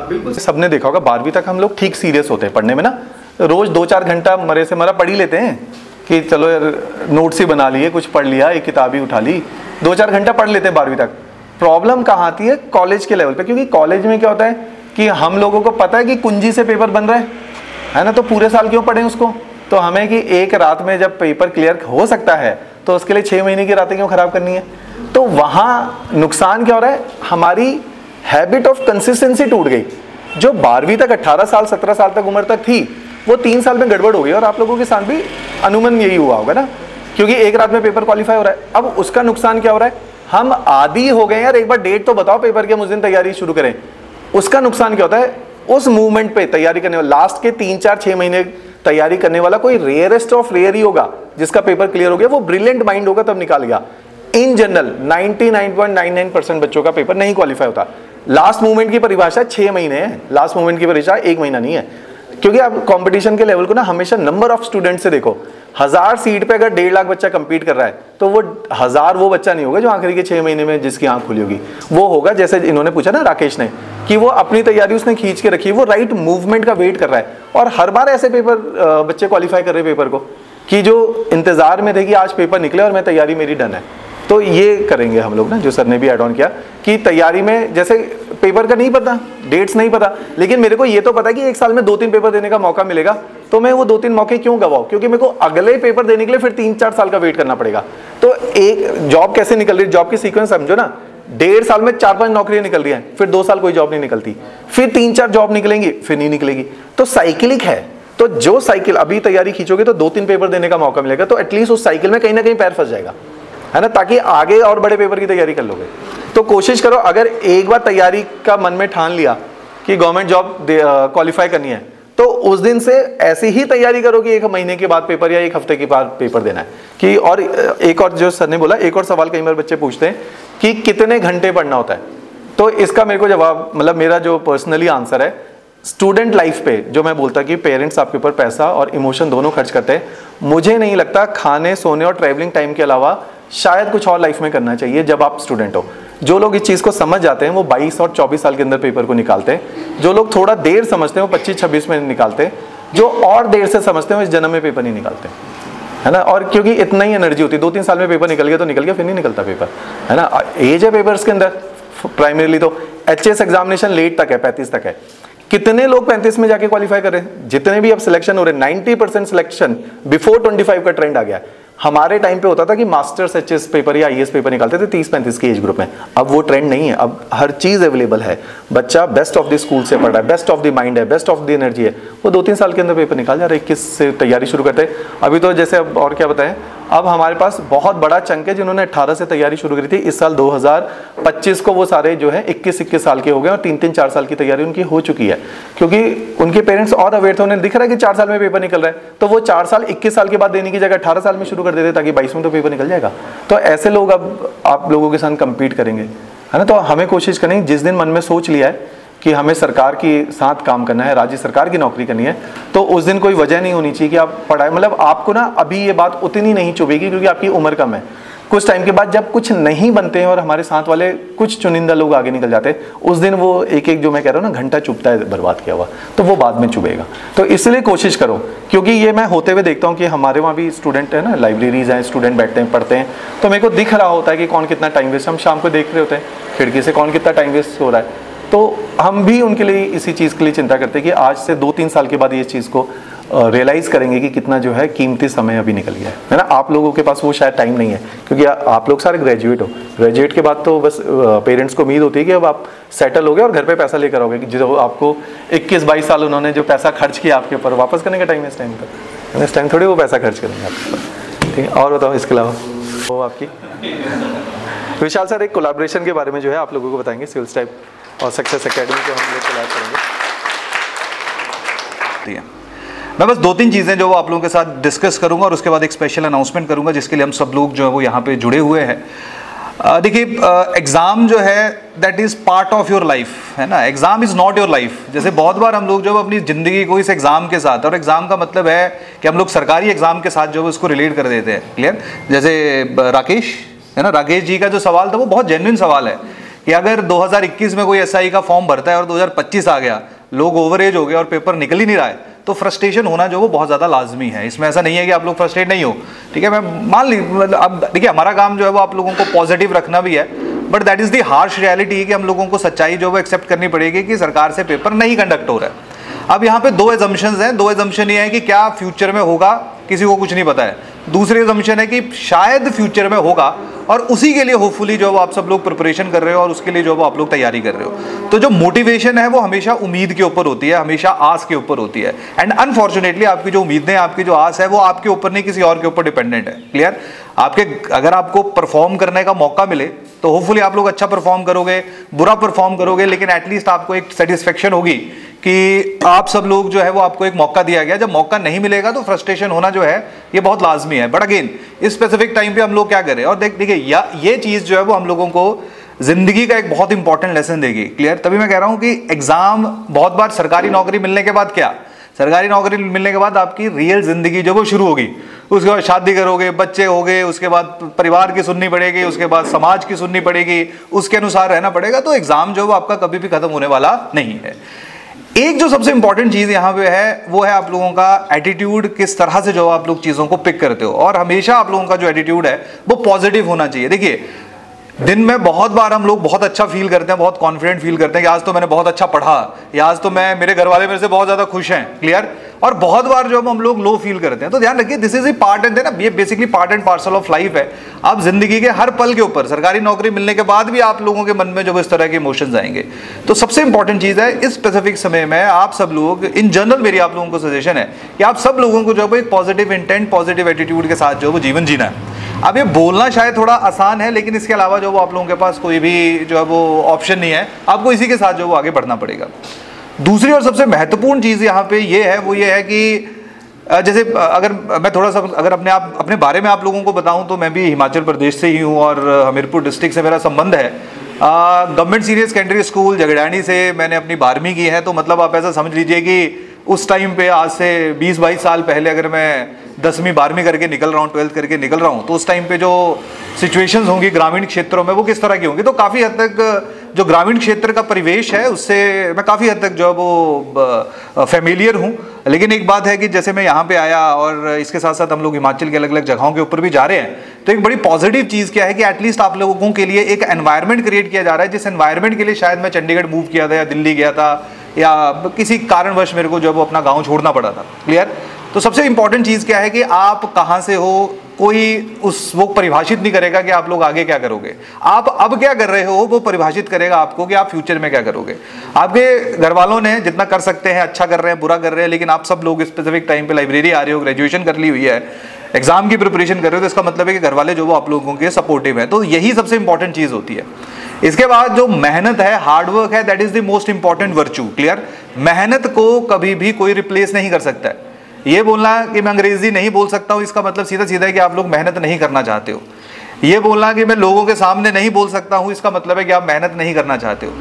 बिल्कुल, सबने देखा होगा 12वीं तक हम लोग ठीक सीरियस होते हैं पढ़ने में ना, रोज 2-4 घंटा मरे से मरा पढ़ ही लेते हैं कि चलो यार नोट्स ही बना लिए, कुछ पढ़ लिया, एक किताब ही उठा ली, 2-4 घंटा पढ़ लेते हैं 12वीं तक। प्रॉब्लम कहाँ आती है? कॉलेज के लेवल पे, क्योंकि कॉलेज में क्या होता है कि हम लोगों को पता है कि कुंजी से पेपर बन रहा है ना, तो पूरे साल क्यों पढ़ें उसको। तो हमें कि एक रात में जब पेपर क्लियर हो सकता है, तो उसके लिए 6 महीने की रातें क्यों खराब करनी है। तो वहाँ नुकसान क्या हो रहा है, हमारी हैबिट ऑफ कंसिस्टेंसी टूट गई। जो 12वीं तक 18 साल 17 साल तक उम्र तक थी, वो 3 साल में गड़बड़ हो गई, और आप लोगों के साथ भी अनुमान यही हुआ होगा ना, क्योंकि एक रात में पेपर क्वालिफाई हो रहा है। अब उसका नुकसान क्या हो रहा है, हम आदी हो गए यार, एक बार डेट तो बताओ पेपर के, मुझ दिन तैयारी शुरू करें। उसका नुकसान क्या होता है, उस मूवमेंट पे तैयारी करने वाले लास्ट के 3-4-6 महीने तैयारी करने वाला कोई रेयरेस्ट ऑफ रेयर ही होगा जिसका पेपर क्लियर हो गया, वो ब्रिलियंट माइंड होगा तब निकाल गया। इन जनरल 99.99% बच्चों का पेपर नहीं क्वालिफाई होता। लास्ट मूवमेंट की परिभाषा 6 महीने है, लास्ट मूवमेंट की परिभाषा 1 महीना नहीं है, क्योंकि आप कंपटीशन के लेवल को ना हमेशा नंबर ऑफ स्टूडेंट से देखो। 1000 सीट पे अगर 1.5 लाख बच्चा कंपीट कर रहा है तो वो 1000 वो बच्चा नहीं होगा जो आखिरी के 6 महीने में जिसकी आंख खुली होगी। वो होगा, जैसे इन्होंने पूछा ना राकेश ने, कि वो अपनी तैयारी उसने खींच के रखी, वो राइट मूवमेंट का वेट कर रहा है। और हर बार ऐसे पेपर बच्चे क्वालिफाई कर रहे पेपर को कि जो इंतजार में थे कि आज पेपर निकले और मैं तैयारी मेरी डन है। तो ये करेंगे हम लोग ना, जो सर ने भी ऐड ऑन किया कि तैयारी में जैसे पेपर का नहीं पता, डेट्स नहीं पता, लेकिन मेरे को ये तो पता है कि 1 साल में 2-3 पेपर देने का मौका मिलेगा, तो मैं वो 2-3 मौके क्यों गवाऊं, क्योंकि मेरे को अगले पेपर देने के लिए फिर 3-4 साल का वेट करना पड़ेगा। तो एक जॉब कैसे निकल रही है, जॉब की सीक्वेंस समझो ना, 1.5 साल में 4-5 नौकरियां निकल रही हैं, फिर 2 साल कोई जॉब नहीं निकलती, फिर 3-4 जॉब निकलेंगी, फिर नहीं निकलेगी। तो साइकिलिक है। तो जो साइकिल अभी तैयारी खींचोगे तो 2-3 पेपर देने का मौका मिलेगा, तो एटलीस्ट उस साइकिल में कहीं ना कहीं पैर फंस जाएगा, है ना, ताकि आगे और बड़े पेपर की तैयारी कर लोगे। तो कोशिश करो, अगर एक बार तैयारी का मन में ठान लिया कि गवर्नमेंट जॉब क्वालिफाई करनी है, तो उस दिन से ऐसी ही तैयारी करो कि 1 महीने के बाद पेपर या 1 हफ्ते के बाद पेपर देना है कि। और एक और जो सर ने बोला, एक और सवाल कई बार बच्चे पूछते हैं कि कितने घंटे पढ़ना होता है, तो इसका मेरे को जवाब, मतलब मेरा जो पर्सनली आंसर है, स्टूडेंट लाइफ पे जो मैं बोलता कि पेरेंट्स आपके ऊपर पैसा और इमोशन दोनों खर्च करते हैं, मुझे नहीं लगता खाने सोने और ट्रैवलिंग टाइम के अलावा शायद कुछ और लाइफ में करना चाहिए जब आप स्टूडेंट हो। जो लोग इस चीज़ को समझ जाते हैं वो 22 और 24 साल के अंदर पेपर को निकालते हैं। जो लोग थोड़ा देर समझते हैं वो 25-26 में निकालते हैं। जो और देर से समझते हैं वो इस जन्म में पेपर नहीं निकालते, है ना। और क्योंकि इतना ही एनर्जी होती है, 2-3 साल में पेपर निकल गया तो निकल गया, फिर नहीं निकलता पेपर, है ना। एज है पेपर्स के अंदर प्राइमरीली, तो HS एग्जामिनेशन लेट तक है, 35 तक है। कितने लोग 35 में जाके क्वालिफाई कर रहे हैं, जितने भी अब सिलेक्शन हो रहे हैं 90% सिलेक्शन बिफोर 25 का ट्रेंड आ गया है। हमारे टाइम पे होता था कि मास्टर्स HS पेपर या IAS पेपर निकालते थे 30-35 के एज ग्रुप में, अब वो ट्रेंड नहीं है। अब हर चीज़ अवेलेबल है, बच्चा बेस्ट ऑफ द स्कूल से पढ़ रहा है, बेस्ट ऑफ द माइंड है, बेस्ट ऑफ द एनर्जी है, वो 2-3 साल के अंदर पेपर निकाल जा रहा है। 21 से तैयारी शुरू करते हैं। अभी तो जैसे अब और क्या बताएं, अब हमारे पास बहुत बड़ा चंक है जिन्होंने 18 से तैयारी शुरू करी थी, इस साल 2025 को वो सारे जो है 21 साल के हो गए और 3-4 साल की तैयारी उनकी हो चुकी है, क्योंकि उनके पेरेंट्स और अवेयर थे, उन्हें दिख रहा है कि 4 साल में पेपर निकल रहा है, तो वो 4 साल 21 साल के बाद देने की जगह 18 साल में शुरू कर देते ताकि 22 में तो पेपर निकल जाएगा। तो ऐसे लोग अब आप लोगों के साथ कम्पीट करेंगे, है ना। तो हमें कोशिश करें, जिस दिन मन में सोच लिया है कि हमें सरकार के साथ काम करना है, राज्य सरकार की नौकरी करनी है, तो उस दिन कोई वजह नहीं होनी चाहिए कि आप पढ़ाई, मतलब आपको ना अभी ये बात उतनी नहीं चुभेगी क्योंकि आपकी उम्र कम है। कुछ टाइम के बाद जब कुछ नहीं बनते हैं और हमारे साथ वाले कुछ चुनिंदा लोग आगे निकल जाते हैं, उस दिन वो एक जो मैं कह रहा हूँ ना घंटा चुभता है बर्बाद किया हुआ, तो वो बाद में चुभेगा। तो इसलिए कोशिश करो, क्योंकि ये मैं होते हुए देखता हूँ कि हमारे वहाँ भी स्टूडेंट है ना, लाइब्रेरीज हैं, स्टूडेंट बैठते हैं पढ़ते हैं, तो मेरे को दिख रहा होता है कि कौन कितना टाइम वेस्ट, हम शाम को देख रहे होते हैं खिड़की से कौन कितना टाइम वेस्ट हो रहा है। तो हम भी उनके लिए इसी चीज़ के लिए चिंता करते हैं कि आज से 2-3 साल के बाद ये चीज़ को रियलाइज़ करेंगे कि कितना जो है कीमती समय अभी निकल गया है ना। आप लोगों के पास वो शायद टाइम नहीं है, क्योंकि आप लोग सारे ग्रेजुएट हो। ग्रेजुएट के बाद तो बस पेरेंट्स को उम्मीद होती है कि अब आप सेटल हो गए और घर पे पैसा लेकर आओगे, कि जो आपको 21-22 साल उन्होंने जो पैसा खर्च किया आपके ऊपर, वापस करने का टाइम है इस टाइम तक। इस टाइम थोड़ी वो पैसा खर्च करेंगे आपके ऊपर, ठीक है। और बताओ इसके अलावा वो आपकी विशाल सर एक कोलैबोरेशन के बारे में जो है आप लोगों को बताएंगे, सिविल्स टाइप और सक्सेस एकेडमी को हम लोग कोलैब करेंगे। ठीक है, मैं बस 2-3 चीज़ें जो वो आप लोगों के साथ डिस्कस करूंगा और उसके बाद एक स्पेशल अनाउंसमेंट करूंगा जिसके लिए हम सब लोग जो है वो यहाँ पे जुड़े हुए हैं। देखिए, एग्ज़ाम जो है that is part of your life, है ना। Exam is not your life. जैसे बहुत बार हम लोग जो अपनी ज़िंदगी को इस एग्ज़ाम के साथ, और एग्ज़ाम का मतलब है कि हम लोग सरकारी एग्ज़ाम के साथ जो है उसको रिलेट कर देते हैं। क्लियर। जैसे राकेश, है ना, राकेश जी का जो सवाल था वो बहुत जेन्युइन सवाल है कि अगर 2021 में कोई SI का फॉर्म भरता है और 2025 आ गया, लोग ओवर एज हो गए और पेपर निकल ही नहीं रहा है, तो फ्रस्ट्रेशन होना जो वो बहुत ज़्यादा लाजमी है। इसमें ऐसा नहीं है कि आप लोग फ्रस्ट्रेट नहीं हो, ठीक है। मैं मान ली, अब देखिए हमारा काम जो है वो आप लोगों को पॉजिटिव रखना भी है, but that is the harsh reality कि हम लोगों को सच्चाई जो वो एक्सेप्ट करनी पड़ेगी कि सरकार से पेपर नहीं कंडक्ट हो रहा है। अब यहाँ पे 2 एजम्पशंस हैं। 2 एजम्पशन ये है कि क्या फ्यूचर में होगा, किसी को कुछ नहीं पता है। दूसरी एजम्पशन है कि शायद फ्यूचर में होगा और उसी के लिए होपफुली जो आप सब लोग प्रिपरेशन कर रहे हो और उसके लिए जो आप लोग तैयारी कर रहे हो। तो जो मोटिवेशन है वो हमेशा उम्मीद के ऊपर होती है, हमेशा आस के ऊपर होती है। एंड अनफॉर्चुनेटली आपकी जो उम्मीदें, आपकी जो आस है वो आपके ऊपर नहीं किसी और के ऊपर डिपेंडेंट है। क्लियर। आपके अगर आपको परफॉर्म करने का मौका मिले तो होपफुली आप लोग अच्छा परफॉर्म करोगे, बुरा परफॉर्म करोगे, लेकिन एटलीस्ट आपको एक सेटिस्फेक्शन होगी कि आप सब लोग जो है वो आपको एक मौका दिया गया। जब मौका नहीं मिलेगा तो फ्रस्ट्रेशन होना जो है ये बहुत लाजमी है। बट अगेन इस स्पेसिफिक टाइम पे हम लोग क्या करें, और देखिए ये चीज जो है वो हम लोगों को जिंदगी का एक बहुत इंपॉर्टेंट लेसन देगी। क्लियर? तभी मैं कह रहा हूं कि एग्जाम बहुत बार सरकारी नौकरी मिलने के बाद क्या, सरकारी नौकरी मिलने के बाद आपकी रियल जिंदगी जो वो शुरू होगी। उसके बाद शादी करोगे, बच्चे हो गए, उसके बाद परिवार की सुननी पड़ेगी, उसके बाद समाज की सुननी पड़ेगी, उसके अनुसार रहना पड़ेगा। तो एग्जाम जो वो आपका कभी भी खत्म होने वाला नहीं है। एक जो सबसे इंपॉर्टेंट चीज यहां पे है वो है आप लोगों का एटीट्यूड, किस तरह से जो आप लोग चीजों को पिक करते हो। और हमेशा आप लोगों का जो एटीट्यूड है वो पॉजिटिव होना चाहिए। देखिए दिन में बहुत बार हम लोग बहुत अच्छा फील करते हैं, बहुत कॉन्फिडेंट फील करते हैं कि आज तो मैंने बहुत अच्छा पढ़ा, या आज तो मेरे घर वाले मेरे से बहुत ज्यादा खुश हैं। क्लियर? और बहुत बार जो हम लोग लो फील करते हैं। तो ध्यान रखिए, this is a part and ना, ये basically part and parcel of life है। आप जिंदगी के हर पल के ऊपर, सरकारी नौकरी मिलने के बाद भी आप लोगों के मन में जो इस तरह के इमोशंस आएंगे। तो सबसे इंपॉर्टेंट चीज है इस स्पेसिफिक समय में आप सब लोग, इन जनरल मेरी आप लोगों को सजेशन है कि आप सब लोगों को जो है एक पॉजिटिव इंटेंट, पॉजिटिव एटीट्यूड के साथ जो है वो जीवन जीना है। अब ये बोलना शायद थोड़ा आसान है, लेकिन इसके अलावा जो वो आप लोगों के पास कोई भी जो है वो ऑप्शन नहीं है। आपको इसी के साथ जो वो आगे बढ़ना पड़ेगा। दूसरी और सबसे महत्वपूर्ण चीज यहाँ पे ये है, वो ये है कि जैसे अगर मैं थोड़ा सा अगर अपने बारे में आप लोगों को बताऊं तो मैं भी हिमाचल प्रदेश से ही हूँ और हमीरपुर डिस्ट्रिक्ट से मेरा संबंध है। गवर्नमेंट सीनियर सेकेंडरी स्कूल झगड़ानी से मैंने अपनी 12वीं की है। तो मतलब आप ऐसा समझ लीजिए कि उस टाइम पे आज से 20-22 साल पहले अगर मैं 10वीं 12वीं करके निकल रहा हूँ, 12th करके निकल रहा हूँ, तो उस टाइम पे जो सिचुएशंस होंगी ग्रामीण क्षेत्रों में वो किस तरह की होंगी। तो काफ़ी हद तक जो ग्रामीण क्षेत्र का परिवेश है उससे मैं काफ़ी हद तक जो है वो फेमिलियर हूँ। लेकिन एक बात है कि जैसे मैं यहाँ पे आया और इसके साथ साथ हम लोग हिमाचल के अलग अलग जगहों के ऊपर भी जा रहे हैं, तो एक बड़ी पॉजिटिव चीज़ क्या है कि एटलीस्ट आप लोगों के लिए एक एनवायरनमेंट क्रिएट किया जा रहा है, जिस एनवायरनमेंट के लिए शायद मैं चंडीगढ़ मूव किया था या दिल्ली गया था या किसी कारणवश मेरे को जो वो अपना गाँव छोड़ना पड़ा था। क्लियर? तो सबसे इंपॉर्टेंट चीज़ क्या है कि आप कहाँ से हो, कोई वो परिभाषित नहीं करेगा कि आप लोग आगे क्या करोगे। आप अब क्या कर रहे हो वो परिभाषित करेगा आपको कि आप फ्यूचर में क्या करोगे। आपके घर वालों ने जितना कर सकते हैं अच्छा कर रहे हैं, बुरा कर रहे हैं, लेकिन आप सब लोग स्पेसिफिक टाइम पे लाइब्रेरी आ रहे हो, ग्रेजुएशन कर ली हुई है, एग्जाम की प्रिपरेशन कर रहे हो, तो इसका मतलब है कि घर वाले जो वो आप लोगों के सपोर्टिव है। तो यही सबसे इंपॉर्टेंट चीज़ होती है। इसके बाद जो मेहनत है, हार्डवर्क है, that is the most important virtue. Clear? मेहनत को कभी भी कोई रिप्लेस नहीं कर सकता है। ये बोलना कि मैं अंग्रेजी नहीं बोल सकता हूँ, इसका मतलब सीधा सीधा है कि आप लोग मेहनत नहीं करना चाहते हो। ये बोलना कि मैं लोगों के सामने नहीं बोल सकता हूँ, इसका मतलब है कि आप मेहनत नहीं करना चाहते हो।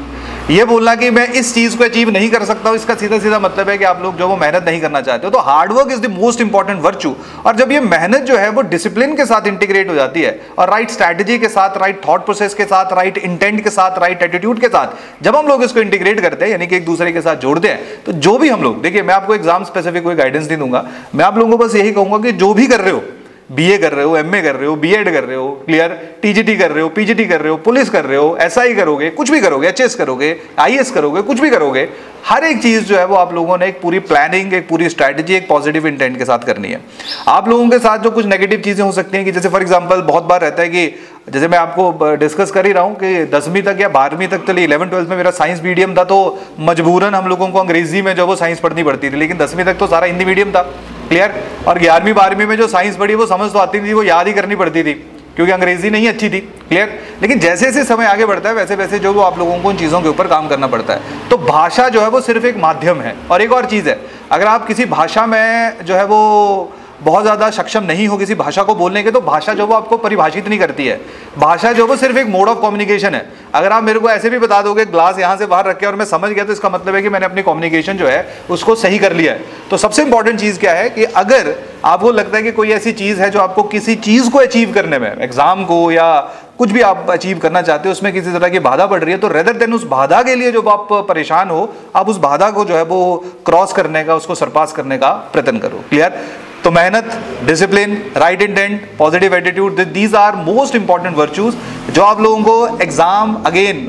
ये बोलना कि मैं इस चीज़ को अचीव नहीं कर सकता हूँ, इसका सीधा सीधा मतलब है कि आप लोग जो वो मेहनत नहीं करना चाहते हो। तो hard work is the most important virtue. और जब ये मेहनत जो है वो डिसिप्लिन के साथ इंटीग्रेट हो जाती है और राइट स्ट्रैटेजी के साथ, राइट थॉट प्रोसेस के साथ, राइट इंटेंट के साथ, राइट एटीट्यूड के साथ, जब हम लोग इसको इंटीग्रेट करते हैं, यानी कि एक दूसरे के साथ जोड़ते हैं, तो जो भी हम लोग, देखिए मैं आपको एग्जाम स्पेसिफिक कोई गाइडेंस नहीं दूंगा, मैं आप लोगों को बस यही कहूंगा कि जो भी कर रहे हो, बीए कर रहे हो, एमए कर रहे हो, बीएड कर रहे हो, क्लियर, टीजीटी कर रहे हो, पीजीटी कर रहे हो, पुलिस कर रहे हो, एसआई करोगे, कुछ भी करोगे, एचएस करोगे, आईएएस करोगे, कुछ भी करोगे, हर एक चीज जो है वो आप लोगों ने एक पूरी प्लानिंग, एक पूरी स्ट्रैटेजी, एक पॉजिटिव इंटेंट के साथ करनी है। आप लोगों के साथ जो कुछ नेगेटिव चीजें हो सकती हैं कि जैसे फॉर एग्जांपल बहुत बार रहता है कि जैसे मैं आपको डिस्कस कर ही रहा हूँ कि 10वीं तक या 12वीं तक चलिए 11th-12th में मेरा साइंस मीडियम था, तो मजबूरन हम लोगों को अंग्रेजी में जो वो साइंस पढ़नी पड़ती थी, लेकिन 10वीं तक तो सारा हिंदी मीडियम था। क्लियर? और 11वीं 12वीं में जो साइंस पढ़ी वो समझ तो आती थी, वो याद ही करनी पड़ती थी क्योंकि अंग्रेजी नहीं अच्छी थी। क्लियर? लेकिन जैसे जैसे समय आगे बढ़ता है वैसे वैसे जो वो आप लोगों को उन चीज़ों के ऊपर काम करना पड़ता है। तो भाषा जो है वो सिर्फ एक माध्यम है। और एक और चीज़ है, अगर आप किसी भाषा में जो है वो बहुत ज़्यादा सक्षम नहीं हो किसी भाषा को बोलने के, तो भाषा जो वो आपको परिभाषित नहीं करती है। भाषा जो वो सिर्फ एक मोड ऑफ कम्युनिकेशन है। अगर आप मेरे को ऐसे भी बता दोगे ग्लास यहाँ से बाहर रखे और मैं समझ गया, तो इसका मतलब है कि मैंने अपनी कम्युनिकेशन जो है उसको सही कर लिया है। तो सबसे इंपॉर्टेंट चीज़ क्या है कि अगर आपको लगता है कि कोई ऐसी चीज़ है जो आपको किसी चीज़ को अचीव करने में, एग्जाम को या कुछ भी आप अचीव करना चाहते हो, उसमें किसी तरह की बाधा पड़ रही है, तो रेदर देन उस बाधा के लिए जो आप परेशान हो, आप उस बाधा को जो है वो क्रॉस करने का, उसको सरपास करने का प्रयत्न करो। क्लियर? तो मेहनत, discipline, right intent, positive attitude, these are most important virtues जो आप लोगों को exam, again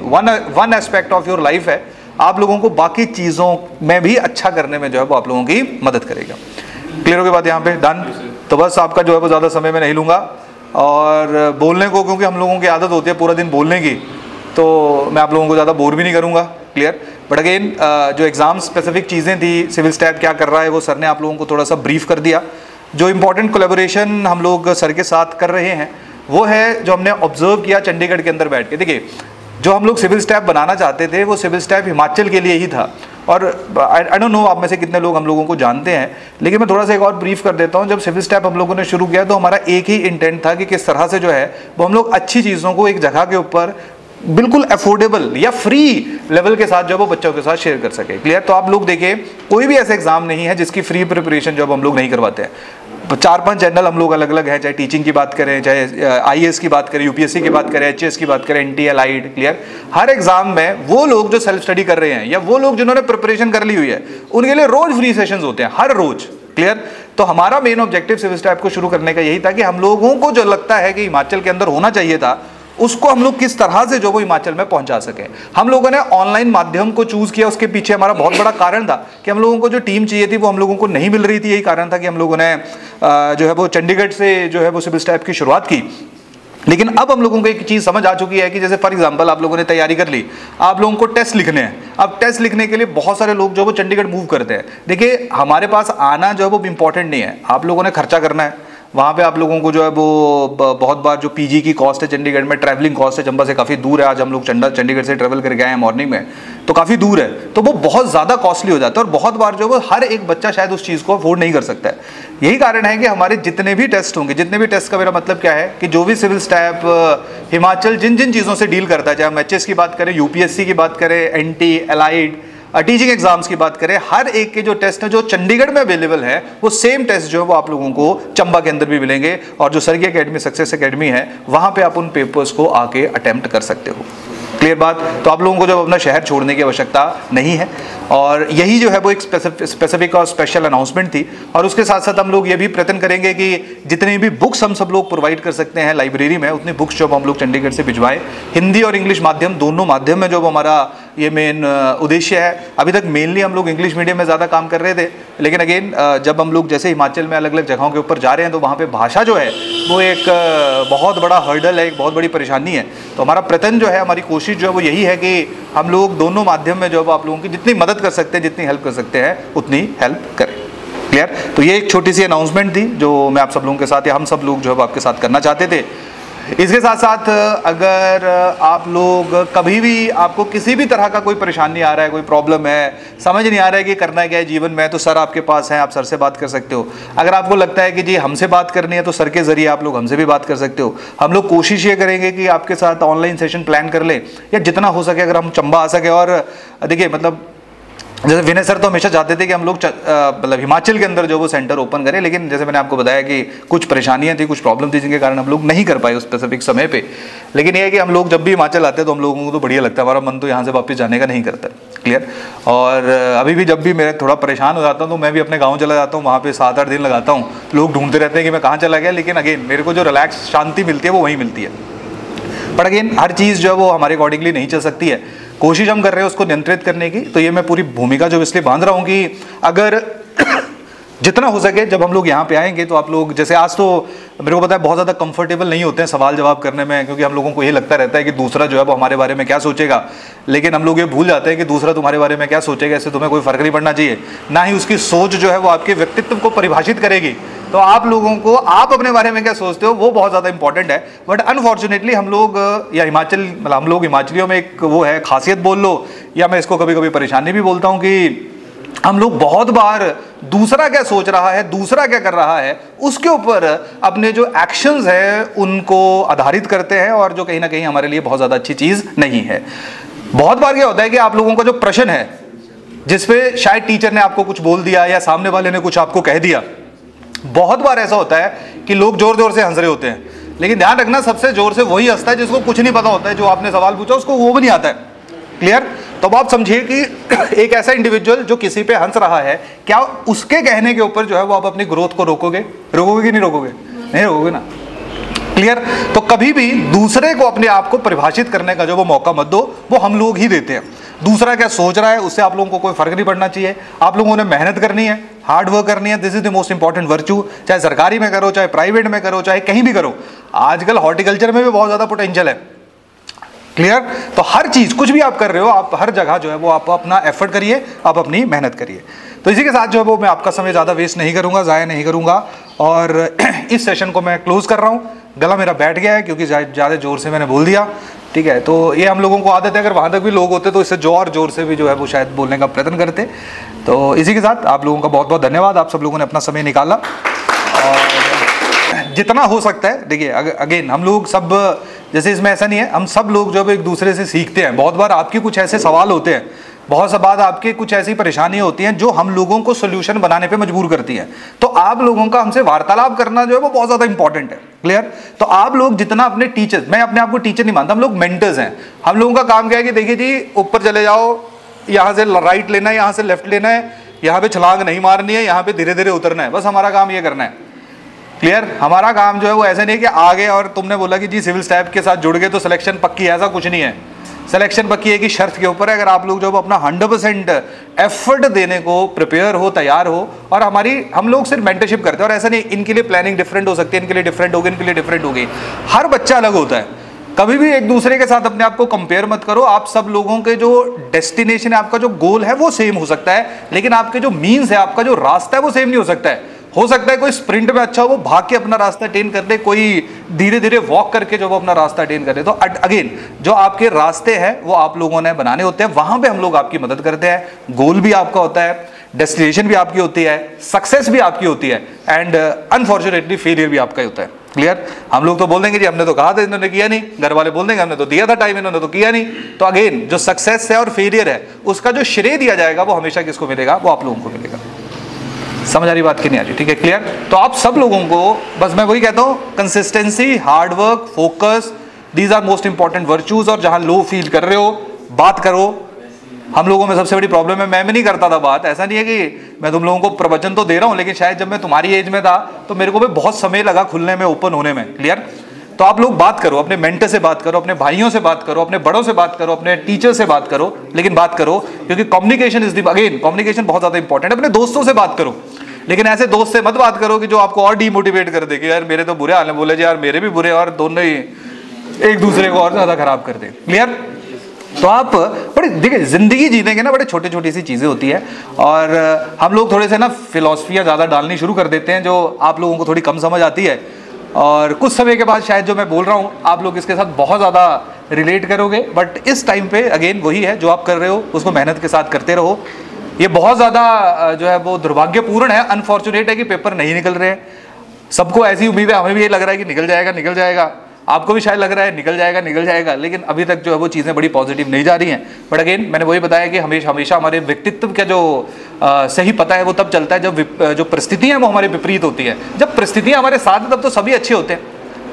one aspect of your life है, आप लोगों को बाकी चीज़ों में भी अच्छा करने में जो है वो आप लोगों की मदद करेगा। क्लियर हो गई बात यहाँ पे? डन? तो बस आपका जो है वो ज़्यादा समय मैं नहीं लूँगा और बोलने को, क्योंकि हम लोगों की आदत होती है पूरा दिन बोलने की, तो मैं आप लोगों को ज़्यादा बोर भी नहीं करूँगा। क्लियर? बट अगेन जो एग्ज़ाम स्पेसिफिक चीज़ें थी, सिविल स्टैट क्या कर रहा है, वो सर ने आप लोगों को थोड़ा सा ब्रीफ कर दिया। जो इम्पोर्टेंट कोलैबोरेशन हम लोग सर के साथ कर रहे हैं वो है जो हमने ऑब्जर्व किया चंडीगढ़ के अंदर बैठ के। देखिए, जो हम लोग सिविल स्टैफ बनाना चाहते थे वो सिविल स्टैफ हिमाचल के लिए ही था। और आई डोंट नो आप में से कितने लोग हम लोगों को जानते हैं, लेकिन मैं थोड़ा सा एक और ब्रीफ कर देता हूं। जब सिविल स्टैफ हम लोगों ने शुरू किया तो हमारा एक ही इंटेंट था कि किस तरह से जो है वो हम लोग अच्छी चीज़ों को एक जगह के ऊपर बिल्कुल अफोर्डेबल या फ्री लेवल के साथ जो वो बच्चों के साथ शेयर कर सके। क्लियर? तो आप लोग देखिए, कोई भी ऐसा एग्जाम नहीं है जिसकी फ्री प्रिपरेशन जो हम लोग नहीं करवाते हैं। 4-5 चैनल हम लोग अलग अलग हैं, चाहे टीचिंग की बात करें, चाहे आईएएस की बात करें, यूपीएससी की बात करें, एचएएस की बात करें, एनटीए, लाइट। क्लियर? हर एग्जाम में वो लोग जो सेल्फ स्टडी कर रहे हैं या वो लोग जिन्होंने प्रिपरेशन कर ली हुई है उनके लिए रोज फ्री सेशंस होते हैं, हर रोज। क्लियर? तो हमारा मेन ऑब्जेक्टिव सिविल स्टैफ को शुरू करने का यही था कि हम लोगों को जो लगता है कि हिमाचल के अंदर होना चाहिए था उसको हम लोग किस तरह से जो वो हिमाचल में पहुंचा सके। हम लोगों ने ऑनलाइन माध्यम को चूज किया, उसके पीछे हमारा बहुत बड़ा कारण था कि हम लोगों को जो टीम चाहिए थी वो हम लोगों को नहीं मिल रही थी। यही कारण था कि हम लोगों ने जो है वो चंडीगढ़ से जो है वो सिविल स्टैफ की शुरुआत की। लेकिन अब हम लोगों को एक चीज़ समझ आ चुकी है कि जैसे फॉर एग्जांपल आप लोगों ने तैयारी कर ली, आप लोगों को टेस्ट लिखने हैं। अब टेस्ट लिखने के लिए बहुत सारे लोग जो वो चंडीगढ़ मूव करते हैं। देखिए, हमारे पास आना जो है वो इंपॉर्टेंट नहीं है, आप लोगों ने खर्चा करना है। वहाँ पे आप लोगों को जो है वो बहुत बार जो पीजी की कॉस्ट है चंडीगढ़ में, ट्रैवलिंग कॉस्ट है, चंबा से काफ़ी दूर है। आज हम लोग चंडीगढ़ से ट्रैवल करके आए हैं मॉर्निंग में, तो काफ़ी दूर है, तो वो बहुत ज़्यादा कॉस्टली हो जाता है और बहुत बार जो वो हर एक बच्चा शायद उस चीज़ को अफोर्ड नहीं कर सकता है। यही कारण है कि हमारे जितने भी टेस्ट होंगे, जितने भी टेस्ट का मेरा मतलब क्या है कि जो भी सिविल स्टैफ हिमाचल जिन जिन चीज़ों से डील करता है, चाहे हम एचएस की बात करें, यूपीएससी की बात करें, एनटी, एलाइड, टीचिंग एग्जाम्स की बात करें, हर एक के जो टेस्ट है जो चंडीगढ़ में अवेलेबल है वो सेम टेस्ट जो है वो आप लोगों को चंबा के अंदर भी मिलेंगे। और जो सर की एकेडमी सक्सेस एकेडमी है वहां पे आप उन पेपर्स को आके अटेम्प्ट कर सकते हो। क्लियर बात? तो आप लोगों को जब अपना शहर छोड़ने की आवश्यकता नहीं है। और यही जो है वो एक स्पेसिफिक और स्पेशल अनाउंसमेंट थी। और उसके साथ साथ हम लोग ये भी प्रयत्न करेंगे कि जितनी भी बुक्स हम सब लोग प्रोवाइड कर सकते हैं लाइब्रेरी में, उतनी बुक्स जो हम लोग चंडीगढ़ से भिजवाएं, हिंदी और इंग्लिश माध्यम दोनों माध्यम में जो हमारा ये मेन उद्देश्य है। अभी तक मेनली हम लोग इंग्लिश मीडियम में ज़्यादा काम कर रहे थे, लेकिन अगेन जब हम लोग जैसे हिमाचल में अलग अलग जगहों के ऊपर जा रहे हैं तो वहाँ पे भाषा जो है वो एक बहुत बड़ा हर्डल है, एक बहुत बड़ी परेशानी है। तो हमारा प्रयत्न जो है, हमारी कोशिश जो है वो यही है कि हम लोग दोनों माध्यम में जो है आप लोगों की जितनी मदद कर सकते हैं, जितनी हेल्प कर सकते हैं, उतनी हेल्प करें। क्लियर? तो ये एक छोटी सी अनाउंसमेंट थी जो मैं आप सब लोगों के साथ या हम सब लोग जो है आपके साथ करना चाहते थे। इसके साथ साथ अगर आप लोग कभी भी आपको किसी भी तरह का कोई परेशानी आ रहा है, कोई प्रॉब्लम है, समझ नहीं आ रहा है कि करना क्या है जीवन में, तो सर आपके पास हैं, आप सर से बात कर सकते हो। अगर आपको लगता है कि जी हमसे बात करनी है तो सर के जरिए आप लोग हमसे भी बात कर सकते हो। हम लोग कोशिश ये करेंगे कि आपके साथ ऑनलाइन सेशन प्लान कर ले, या जितना हो सके अगर हम चंबा आ सके। और देखिए, मतलब जैसे विनय सर तो हमेशा चाहते थे कि हम लोग मतलब हिमाचल के अंदर जो वो सेंटर ओपन करें, लेकिन जैसे मैंने आपको बताया कि कुछ परेशानियां थी, कुछ प्रॉब्लम थी, जिनके कारण हम लोग नहीं कर पाए उस स्पेसिफिक समय पे। लेकिन ये है कि हम लोग जब भी हिमाचल आते हैं तो हम लोगों को तो बढ़िया लगता है, हमारा मन तो यहाँ से वापस जाने का नहीं करता। क्लियर? और अभी भी जब भी मैं थोड़ा परेशान हो जाता हूँ तो मैं भी अपने गाँव चला जाता हूँ, वहाँ पर 7-8 दिन लगाता हूँ। लोग ढूंढते रहते हैं कि मैं कहाँ चला गया, लेकिन अगेन मेरे को जो रिलैक्स शांति मिलती है वो वहीं मिलती है। बट अगेन हर चीज़ जो है वो हमारे अकॉर्डिंगली नहीं चल सकती है, कोशिश हम कर रहे हैं उसको नियंत्रित करने की। तो ये मैं पूरी भूमिका जो इसलिए बांध रहा हूँ कि अगर जितना हो सके जब हम लोग यहाँ पे आएंगे तो आप लोग, जैसे आज तो मेरे को पता है बहुत ज़्यादा कंफर्टेबल नहीं होते हैं सवाल जवाब करने में, क्योंकि हम लोगों को ये लगता रहता है कि दूसरा जो है वो हमारे बारे में क्या सोचेगा। लेकिन हम लोग ये भूल जाते हैं कि दूसरा तुम्हारे बारे में क्या सोचेगा इससे तुम्हें कोई फर्क नहीं पड़ना चाहिए, ना ही उसकी सोच जो है वो आपके व्यक्तित्व को परिभाषित करेगी। तो आप लोगों को आप अपने बारे में क्या सोचते हो वो बहुत ज़्यादा इंपॉर्टेंट है। बट अनफॉर्चुनेटली हम लोग या हिमाचल, मतलब हम लोग हिमाचलियों में एक वो है खासियत बोल लो, या मैं इसको कभी कभी परेशानी भी बोलता हूँ कि हम लोग बहुत बार दूसरा क्या सोच रहा है, दूसरा क्या कर रहा है, उसके ऊपर अपने जो एक्शंस है उनको आधारित करते हैं, और जो कहीं ना कहीं हमारे लिए बहुत ज़्यादा अच्छी चीज़ नहीं है। बहुत बार क्या होता है कि आप लोगों का जो प्रश्न है जिसपे शायद टीचर ने आपको कुछ बोल दिया या सामने वाले ने कुछ आपको कह दिया, बहुत बार ऐसा होता है कि लोग जोर जोर से हंस रहे होते हैं, लेकिन ध्यान रखना सबसे जोर से वही हंसता है जिसको कुछ नहीं पता होता है। जो आपने सवाल पूछा उसको वो भी नहीं आता है। क्लियर? तो अब आप समझिए कि एक ऐसा इंडिविजुअल जो किसी पे हंस रहा है, क्या उसके कहने के ऊपर जो है वो आप अपनी ग्रोथ को रोकोगे कि नहीं रोकोगे? नहीं रोकोगे ना। क्लियर? तो कभी भी दूसरे को अपने आप को परिभाषित करने का जो वो मौका मत दो, वो हम लोग ही देते हैं। दूसरा क्या सोच रहा है उससे आप लोगों को कोई फर्क नहीं पड़ना चाहिए। आप लोगों ने मेहनत करनी है, हार्ड वर्क करनी है। This is the most important virtue, चाहे सरकारी में करो, चाहे प्राइवेट में करो, चाहे कहीं भी करो। आजकल हॉर्टिकल्चर में भी बहुत ज्यादा पोटेंशियल है। क्लियर? तो हर चीज, कुछ भी आप कर रहे हो, आप हर जगह जो है वो आप अपना एफर्ट करिए, आप अपनी मेहनत करिए। तो इसी के साथ जो है वो मैं आपका समय ज़्यादा वेस्ट नहीं करूंगा, ज़ाया नहीं करूंगा, और इस सेशन को मैं क्लोज कर रहा हूँ। गला मेरा बैठ गया है क्योंकि ज़्यादा ज़ोर से मैंने बोल दिया, ठीक है। तो ये हम लोगों को आदत है, अगर वहाँ तक भी लोग होते तो इससे ज़ोर से भी जो है वो शायद बोलने का प्रयत्न करते। तो इसी के साथ आप लोगों का बहुत बहुत धन्यवाद, आप सब लोगों ने अपना समय निकाला और जितना हो सकता है। देखिए अगेन हम लोग सब, जैसे इसमें ऐसा नहीं है, हम सब लोग जब एक दूसरे से सीखते हैं, बहुत बार आपके कुछ ऐसे सवाल होते हैं, बहुत सा बात आपके कुछ ऐसी परेशानियां होती हैं जो हम लोगों को सोल्यूशन बनाने पे मजबूर करती हैं। तो आप लोगों का हमसे वार्तालाप करना जो है वो बहुत ज़्यादा इंपॉर्टेंट है। क्लियर? तो आप लोग जितना अपने टीचर्स, मैं अपने आप को टीचर नहीं मानता, हम लोग मेंटर्स हैं। हम लोगों का काम क्या है कि देखिए जी, ऊपर चले जाओ, यहाँ से राइट लेना है, यहाँ से लेफ्ट लेना है, यहाँ पे छलांग नहीं मारनी है, यहाँ पे धीरे धीरे उतरना है, बस हमारा काम ये करना है। क्लियर? हमारा काम जो है वो ऐसा नहीं है कि आगे और तुमने बोला कि जी सिविल स्टैफ के साथ जुड़ गए तो सिलेक्शन पक्की है, ऐसा कुछ नहीं है। सिलेक्शन पक्की है कि शर्त के ऊपर है, अगर आप लोग जो अपना 100% एफर्ट देने को प्रिपेयर हो, तैयार हो। और हम लोग सिर्फ मेंटरशिप करते हैं, और ऐसा नहीं इनके लिए प्लानिंग डिफरेंट हो सकती है, इनके लिए डिफरेंट होगी, इनके लिए डिफरेंट होगी, हर बच्चा अलग होता है। कभी भी एक दूसरे के साथ अपने आप को कंपेयर मत करो। आप सब लोगों के जो डेस्टिनेशन है, आपका जो गोल है वो सेम हो सकता है, लेकिन आपके जो मीन्स है, आपका जो रास्ता है वो सेम नहीं हो सकता है। हो सकता है कोई स्प्रिंट में अच्छा हो, वो भाग के अपना रास्ता अटेन कर ले, कोई धीरे धीरे वॉक करके जो वो अपना रास्ता अटेन कर ले। तो अगेन जो आपके रास्ते हैं वो आप लोगों ने बनाने होते हैं, वहां पे हम लोग आपकी मदद करते हैं। गोल भी आपका होता है, डेस्टिनेशन भी आपकी होती है, सक्सेस भी आपकी होती है, एंड अनफॉर्चुनेटली फेलियर भी आपका ही होता है। क्लियर? हम लोग तो बोल देंगे जी हमने तो कहा था, इन्होंने किया नहीं, घर वाले बोल देंगे हमने तो दिया था टाइम, इन्होंने तो किया नहीं। तो अगेन जो सक्सेस है और फेलियर है, उसका जो श्रेय दिया जाएगा वो हमेशा किसको मिलेगा? वो आप लोगों को मिलेगा। समझ आ रही बात की नहीं आ रही? ठीक है, क्लियर? तो आप सब लोगों को बस मैं वही कहता हूं, consistency, hard work, focus, these are most important virtues. और जहां लो फील कर रहे हो, बात करो। हम लोगों में सबसे बड़ी प्रॉब्लम है, मैं भी नहीं करता था बात। ऐसा नहीं है कि मैं तुम लोगों को प्रवचन तो दे रहा हूं, लेकिन शायद जब मैं तुम्हारी एज में था तो मेरे को भी बहुत समय लगा खुलने में, ओपन होने में। क्लियर? तो आप लोग बात करो, अपने मेंटर से बात करो, अपने भाइयों से बात करो, अपने बड़ों से बात करो, अपने टीचर से बात करो, लेकिन बात करो, क्योंकि communication is the, again communication बहुत ज्यादा इंपॉर्टेंट है। अपने दोस्तों से बात करो, लेकिन ऐसे दोस्त से मत बात करो कि जो आपको और डीमोटिवेट कर दे कि यार मेरे तो बुरे हाल है, बोले जी यार मेरे भी बुरे, और दोनों ही एक दूसरे को और ज्यादा खराब कर दे। क्लियर? तो आप बड़े देखिए, जिंदगी जीने के ना बड़े छोटे छोटी सी चीजें होती है, और हम लोग थोड़े से ना फिलॉसफियाँ ज्यादा डालनी शुरू कर देते हैं जो आप लोगों को थोड़ी कम समझ आती है, और कुछ समय के बाद शायद जो मैं बोल रहा हूँ आप लोग इसके साथ बहुत ज़्यादा रिलेट करोगे। बट इस टाइम पे अगेन वही है, जो आप कर रहे हो उसको मेहनत के साथ करते रहो। ये बहुत ज़्यादा जो है वो दुर्भाग्यपूर्ण है, अनफॉर्चुनेट है कि पेपर नहीं निकल रहे हैं। सबको ऐसी उम्मीद है, हमें भी ये लग रहा है कि निकल जाएगा, निकल जाएगा, आपको भी शायद लग रहा है निकल जाएगा, निकल जाएगा, लेकिन अभी तक जो है वो चीज़ें बड़ी पॉजिटिव नहीं जा रही हैं। बट अगेन मैंने वही बताया कि हमेशा हमारे व्यक्तित्व का जो सही पता है वो तब चलता है जब जो परिस्थितियाँ वो हमारे विपरीत होती है। जब परिस्थितियाँ हमारे साथ हैं तब तो सभी अच्छे होते हैं,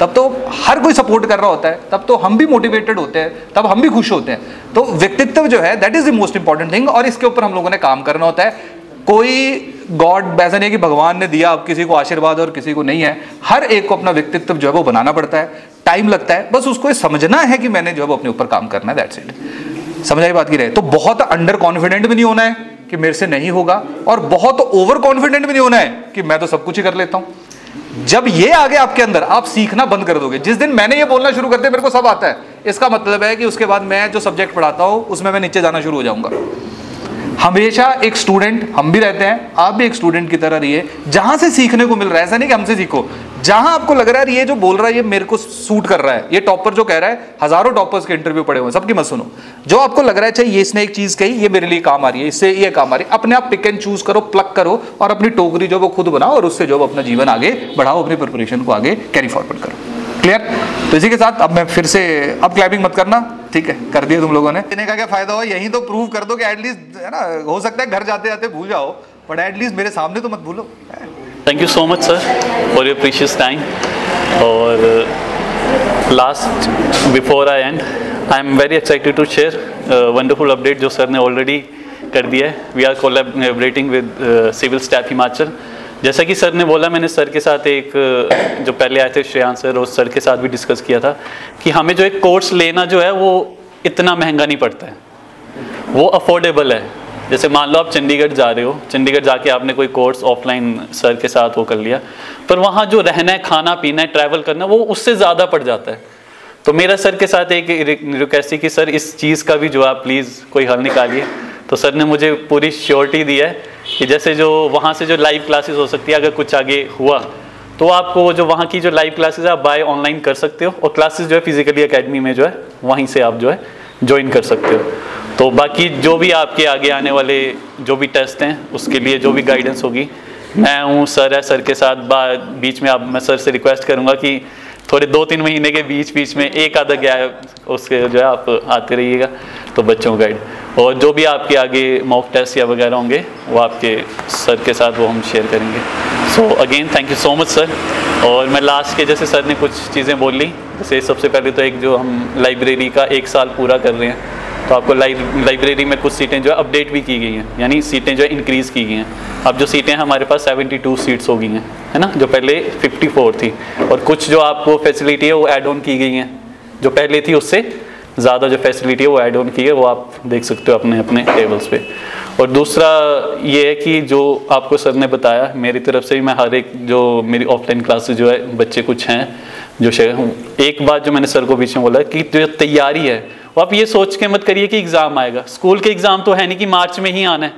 तब तो हर कोई सपोर्ट कर रहा होता है, तब तो हम भी मोटिवेटेड होते हैं, तब हम भी खुश होते हैं। तो व्यक्तित्व जो है that is the most important thing, और इसके ऊपर हम लोगों ने काम करना होता है। कोई गॉड ऐसा नहीं कि भगवान ने दिया अब किसी को आशीर्वाद और किसी को नहीं है। हर एक को अपना व्यक्तित्व जो है वो बनाना पड़ता है, टाइम लगता है, बस उसको समझना है कि मैंने जो है वो अपने ऊपर काम करना है, दैट्स इट। समझ आई बात की रहे? तो बहुत अंडर कॉन्फिडेंट भी नहीं होना है कि मेरे से नहीं होगा, और बहुत ओवर कॉन्फिडेंट भी नहीं होना है कि मैं तो सब कुछ ही कर लेता हूं। जब ये आ गया आपके अंदर, आप सीखना बंद कर दोगे। जिस दिन मैंने ये बोलना शुरू कर दिया मेरे को सब आता है, इसका मतलब है कि उसके बाद मैं जो सब्जेक्ट पढ़ाता हूं उसमें मैं नीचे जाना शुरू हो जाऊंगा। हमेशा एक स्टूडेंट, हम भी रहते हैं, आप भी एक स्टूडेंट की तरह रहिए, जहां से सीखने को मिल रहा है, ऐसा नहीं कि हमसे सीखो, जहां आपको लग रहा है ये जो बोल रहा है ये मेरे को सूट कर रहा है, ये टॉपर जो कह रहा है, हजारों टॉपर्स के इंटरव्यू पड़े हुए, सबकी मत सुनो। जो आपको लग रहा है चाहिए, इसने एक चीज कही, ये मेरे लिए काम आ रही है, इससे ये काम आ रही है, अपने आप पिक एंड चूज करो, प्लग करो, और अपनी टोकरी जो वो खुद बनाओ, और उससे जो अपना जीवन आगे बढ़ाओ, अपनी प्रिपरेशन को आगे कैरी फॉरवर्ड करो। क्लियर? तो इसी के साथ अब मैं फिर से, अब क्लैपिंग मत करना, ठीक है, कर दिया तुम लोगों ने। देने का क्या फायदा हो, यही तो प्रूव कर दो कि एटलीस्ट, है ना, हो सकता है घर जाते जाते भूल जाओ, बट एटलीस्ट मेरे सामने तो मत भूलो। Thank you so much sir for your precious time. और last before I end, I am very excited to share wonderful update जो सर ने ऑलरेडी कर दिया है। We are collaborating with civil staff Himachal. जैसा कि सर ने बोला, मैंने सर के साथ एक जो पहले आए थे श्रेयांश सर, उस सर के साथ भी डिस्कस किया था कि हमें जो एक कोर्स लेना जो है वो इतना महंगा नहीं पड़ता है, वो अफोर्डेबल है। जैसे मान लो आप चंडीगढ़ जा रहे हो, चंडीगढ़ जाके आपने कोई कोर्स ऑफलाइन सर के साथ वो कर लिया, पर वहाँ जो रहना है, खाना पीना है, ट्रैवल करना, वो उससे ज़्यादा पड़ जाता है। तो मेरा सर के साथ एक रिक्वेस्ट है कि सर इस चीज़ का भी जो आप प्लीज़ कोई हल निकालिए। तो सर ने मुझे पूरी श्योरिटी दी है कि जैसे जो वहाँ से जो लाइव क्लासेस हो सकती है, अगर कुछ आगे हुआ तो आपको जो वहाँ की जो लाइव क्लासेस है आप बाय ऑनलाइन कर सकते हो, और क्लासेस जो है फिजिकली एकेडमी में जो है वहीं से आप जो है ज्वाइन कर सकते हो। तो बाकी जो भी आपके आगे आने वाले जो भी टेस्ट हैं उसके लिए जो भी गाइडेंस होगी, मैं हूँ, सर है, सर के साथ बीच में मैं सर से रिक्वेस्ट करूँगा कि थोड़े 2-3 महीने के बीच में एक आधा गैप उसके जो है आप आते रहिएगा, तो बच्चों को गाइड, और जो भी आपके आगे मॉक टेस्ट या वगैरह होंगे वो आपके सर के साथ वो हम शेयर करेंगे। So again thank you so much sir. और मैं लास्ट के जैसे सर ने कुछ चीज़ें बोल ली, जैसे सबसे पहले तो एक जो हम लाइब्रेरी का 1 साल पूरा कर रहे हैं, तो आपको लाइब्रेरी में कुछ सीटें जो है अपडेट भी की गई हैं, यानी सीटें जो है इंक्रीज़ की गई हैं। अब जो सीटें हमारे पास 72 सीट्स हो गई हैं, है ना, जो पहले 54 थी, और कुछ जो आपको फैसिलिटी है वो ऐड ऑन की गई हैं, जो पहले थी उससे ज़्यादा जो फैसिलिटी है वो ऐड ऑन की है, वो आप देख सकते हो अपने अपने टेबल्स पे। और दूसरा ये है कि जो आपको सर ने बताया, मेरी तरफ से भी मैं हर एक जो मेरी ऑफलाइन क्लासेस जो है बच्चे कुछ हैं जो शेयर हूँ, एक बात जो मैंने सर को बीच में बोला कि जो तैयारी है वो आप ये सोच के मत करिए कि एग्ज़ाम आएगा। स्कूल के एग्ज़ाम तो है नहीं कि मार्च में ही आना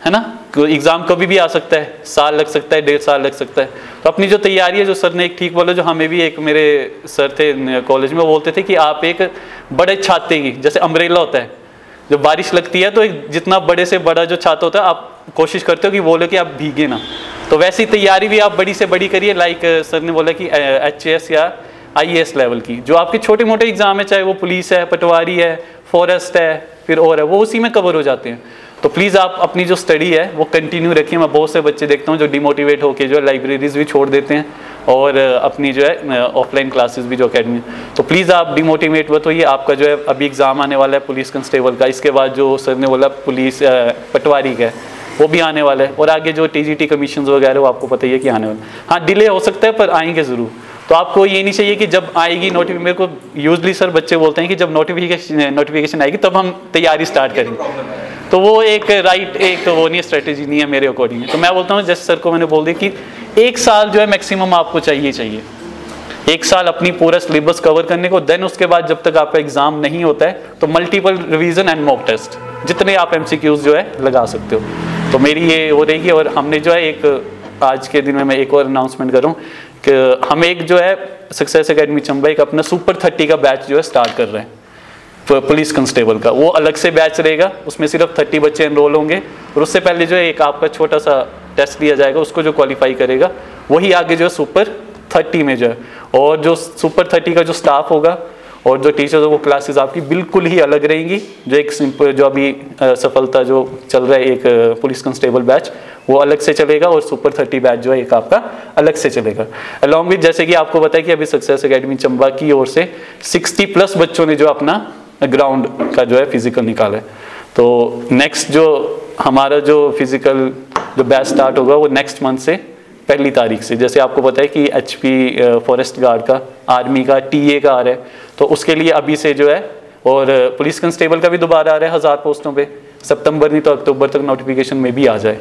है ना, एग्ज़ाम कभी भी आ सकता है, साल लग सकता है, 1.5 साल लग सकता है। तो अपनी जो तैयारी है, जो सर ने एक ठीक बोला, जो हमें भी एक मेरे सर थे कॉलेज में, वो बोलते थे कि आप एक बड़े छाते की, जैसे अम्ब्रेला होता है, जब बारिश लगती है तो एक जितना बड़े से बड़ा जो छाता होता है आप कोशिश करते हो कि बोले कि आप भीगे ना, तो वैसी तैयारी भी आप बड़ी से बड़ी करिए। लाइक सर ने बोला कि HAS या IAS लेवल की जो आपके छोटे मोटे एग्जाम है, चाहे वो पुलिस है, पटवारी है, फॉरेस्ट है, फिर और है, वो उसी में कवर हो जाते हैं। तो प्लीज़ आप अपनी जो स्टडी है वो कंटिन्यू रखिए। मैं बहुत से बच्चे देखता हूँ जो डिमोटिवेट होकर जो है लाइब्रेरीज भी छोड़ देते हैं और अपनी जो है ऑफलाइन क्लासेस भी जो अकेडमी, तो प्लीज़ आप डिमोटिवेट मत होइए। आपका जो है अभी एग्ज़ाम आने वाला है पुलिस कांस्टेबल का, इसके बाद जो सर ने बोला पुलिस पटवारी का है वो भी आने वाला है, और आगे जो TGT कमीशन वगैरह वो आपको पता ही है कि आने वाला है। हाँ, डिले हो सकता है पर आएंगे ज़रूर। तो आपको ये नहीं चाहिए कि जब आएगी नोटिफिकेशन, मेरे को यूजली सर बच्चे बोलते हैं कि जब नोटिफिकेशन आएगी तब हम तैयारी स्टार्ट करेंगे, तो वो एक एक वो नहीं, स्ट्रेटेजी नहीं है मेरे अकॉर्डिंग। तो मैं बोलता हूँ जैसे सर को मैंने बोल दिया कि 1 साल जो है मैक्सिमम आपको चाहिए 1 साल अपनी पूरा सिलेबस कवर करने को। देन उसके बाद जब तक आपका एग्जाम नहीं होता है तो multiple revision and mock test, जितने आप MCQs जो है लगा सकते हो। तो मेरी ये हो रहेगी। और हमने जो है एक आज के दिन में मैं एक और अनाउंसमेंट करूँ कि हम एक जो है सक्सेस एकेडमी चंबा एक अपना सुपर 30 का बैच जो है स्टार्ट कर रहे हैं पुलिस कांस्टेबल का। वो अलग से बैच रहेगा, उसमें सिर्फ 30 बच्चे एनरोल होंगे, और उससे पहले जो है एक आपका छोटा सा टेस्ट लिया जाएगा, उसको जो क्वालिफाई करेगा वही आगे जो है सुपर 30 में जो है। और जो सुपर 30 का जो स्टाफ होगा और जो टीचर्स हो वो क्लासेस आपकी बिल्कुल ही अलग रहेंगी। जो एक सिंपल जो अभी सफलता जो चल रहा है एक पुलिस कांस्टेबल बैच वो अलग से चलेगा, और सुपर 30 बैच जो है एक आपका अलग से चलेगा। अलॉन्ग विद जैसे कि आपको बताया कि अभी सक्सेस एकेडमी चंबा की ओर से 60+ बच्चों ने जो अपना ग्राउंड का जो है फिजिकल निकाला है। तो नेक्स्ट जो हमारा जो फिजिकल जो बैच स्टार्ट होगा वो नेक्स्ट मंथ से 1 तारीख से। जैसे आपको पता है कि HP फॉरेस्ट गार्ड का, आर्मी का, TA का आ रहा है, तो उसके लिए अभी से जो है, और पुलिस कांस्टेबल का भी दोबारा आ रहा है 1000 पोस्टों पे, सितंबर नहीं तो अक्टूबर तक नोटिफिकेशन में भी आ जाए,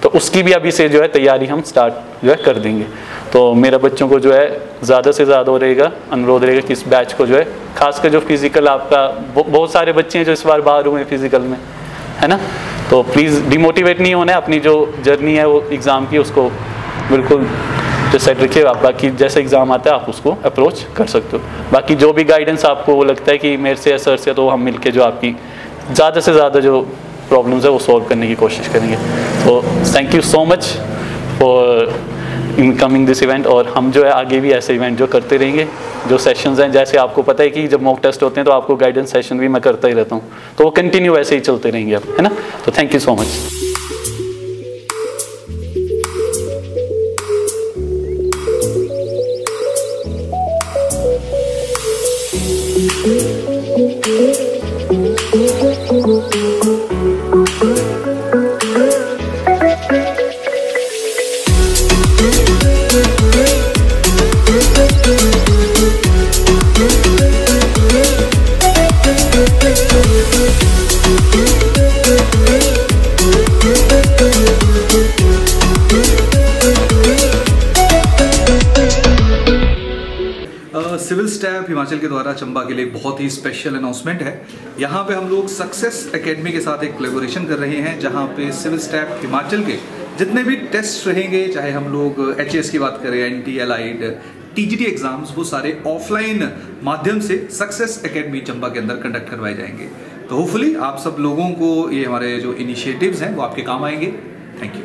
तो उसकी भी अभी से जो है तैयारी हम स्टार्ट जो है कर देंगे। तो मेरा बच्चों को जो है ज़्यादा से ज़्यादा हो रहेगा, अनुरोध रहेगा कि इस बैच को जो है, खासकर जो फिजिकल आपका बहुत सारे बच्चे हैं जो इस बार बाहर हुए हैं फिजिकल में, है ना, तो प्लीज़ डिमोटिवेट नहीं होना है। अपनी जो जर्नी है वो एग्ज़ाम की उसको बिल्कुल जो सेट रखिए आप, बाकी जैसे एग्ज़ाम आता है आप उसको अप्रोच कर सकते हो। बाकी जो भी गाइडेंस आपको वो लगता है कि मेरे से सर से, तो हम मिलके जो आपकी ज़्यादा से ज़्यादा जो प्रॉब्लम्स है वो सॉल्व करने की कोशिश करेंगे। तो thank you so much for in coming this event, और हम जो है आगे भी ऐसे इवेंट जो करते रहेंगे। जो सेशंस हैं, जैसे आपको पता है कि जब मॉक टेस्ट होते हैं तो आपको गाइडेंस सेशन भी मैं करता ही रहता हूँ, तो वो कंटिन्यू ऐसे ही चलते रहेंगे आप, है ना। तो thank you so much. Civil step Himachal के द्वारा चंबा के लिए एक बहुत ही स्पेशल अनाउंसमेंट है। यहाँ पे हम लोग सक्सेस एकेडमी के साथ एक कोलैबोरेशन कर रहे हैं, जहाँ पे सिविल स्टैप हिमाचल के जितने भी टेस्ट रहेंगे, चाहे हम लोग HAS की बात करें, NT, Allied, TGT एग्जाम्स, वो सारे ऑफलाइन माध्यम से सक्सेस एकेडमी चंबा के अंदर कंडक्ट करवाए जाएंगे। तो होपफुली आप सब लोगों को ये हमारे जो इनिशिएटिव्स हैं वो आपके काम आएंगे।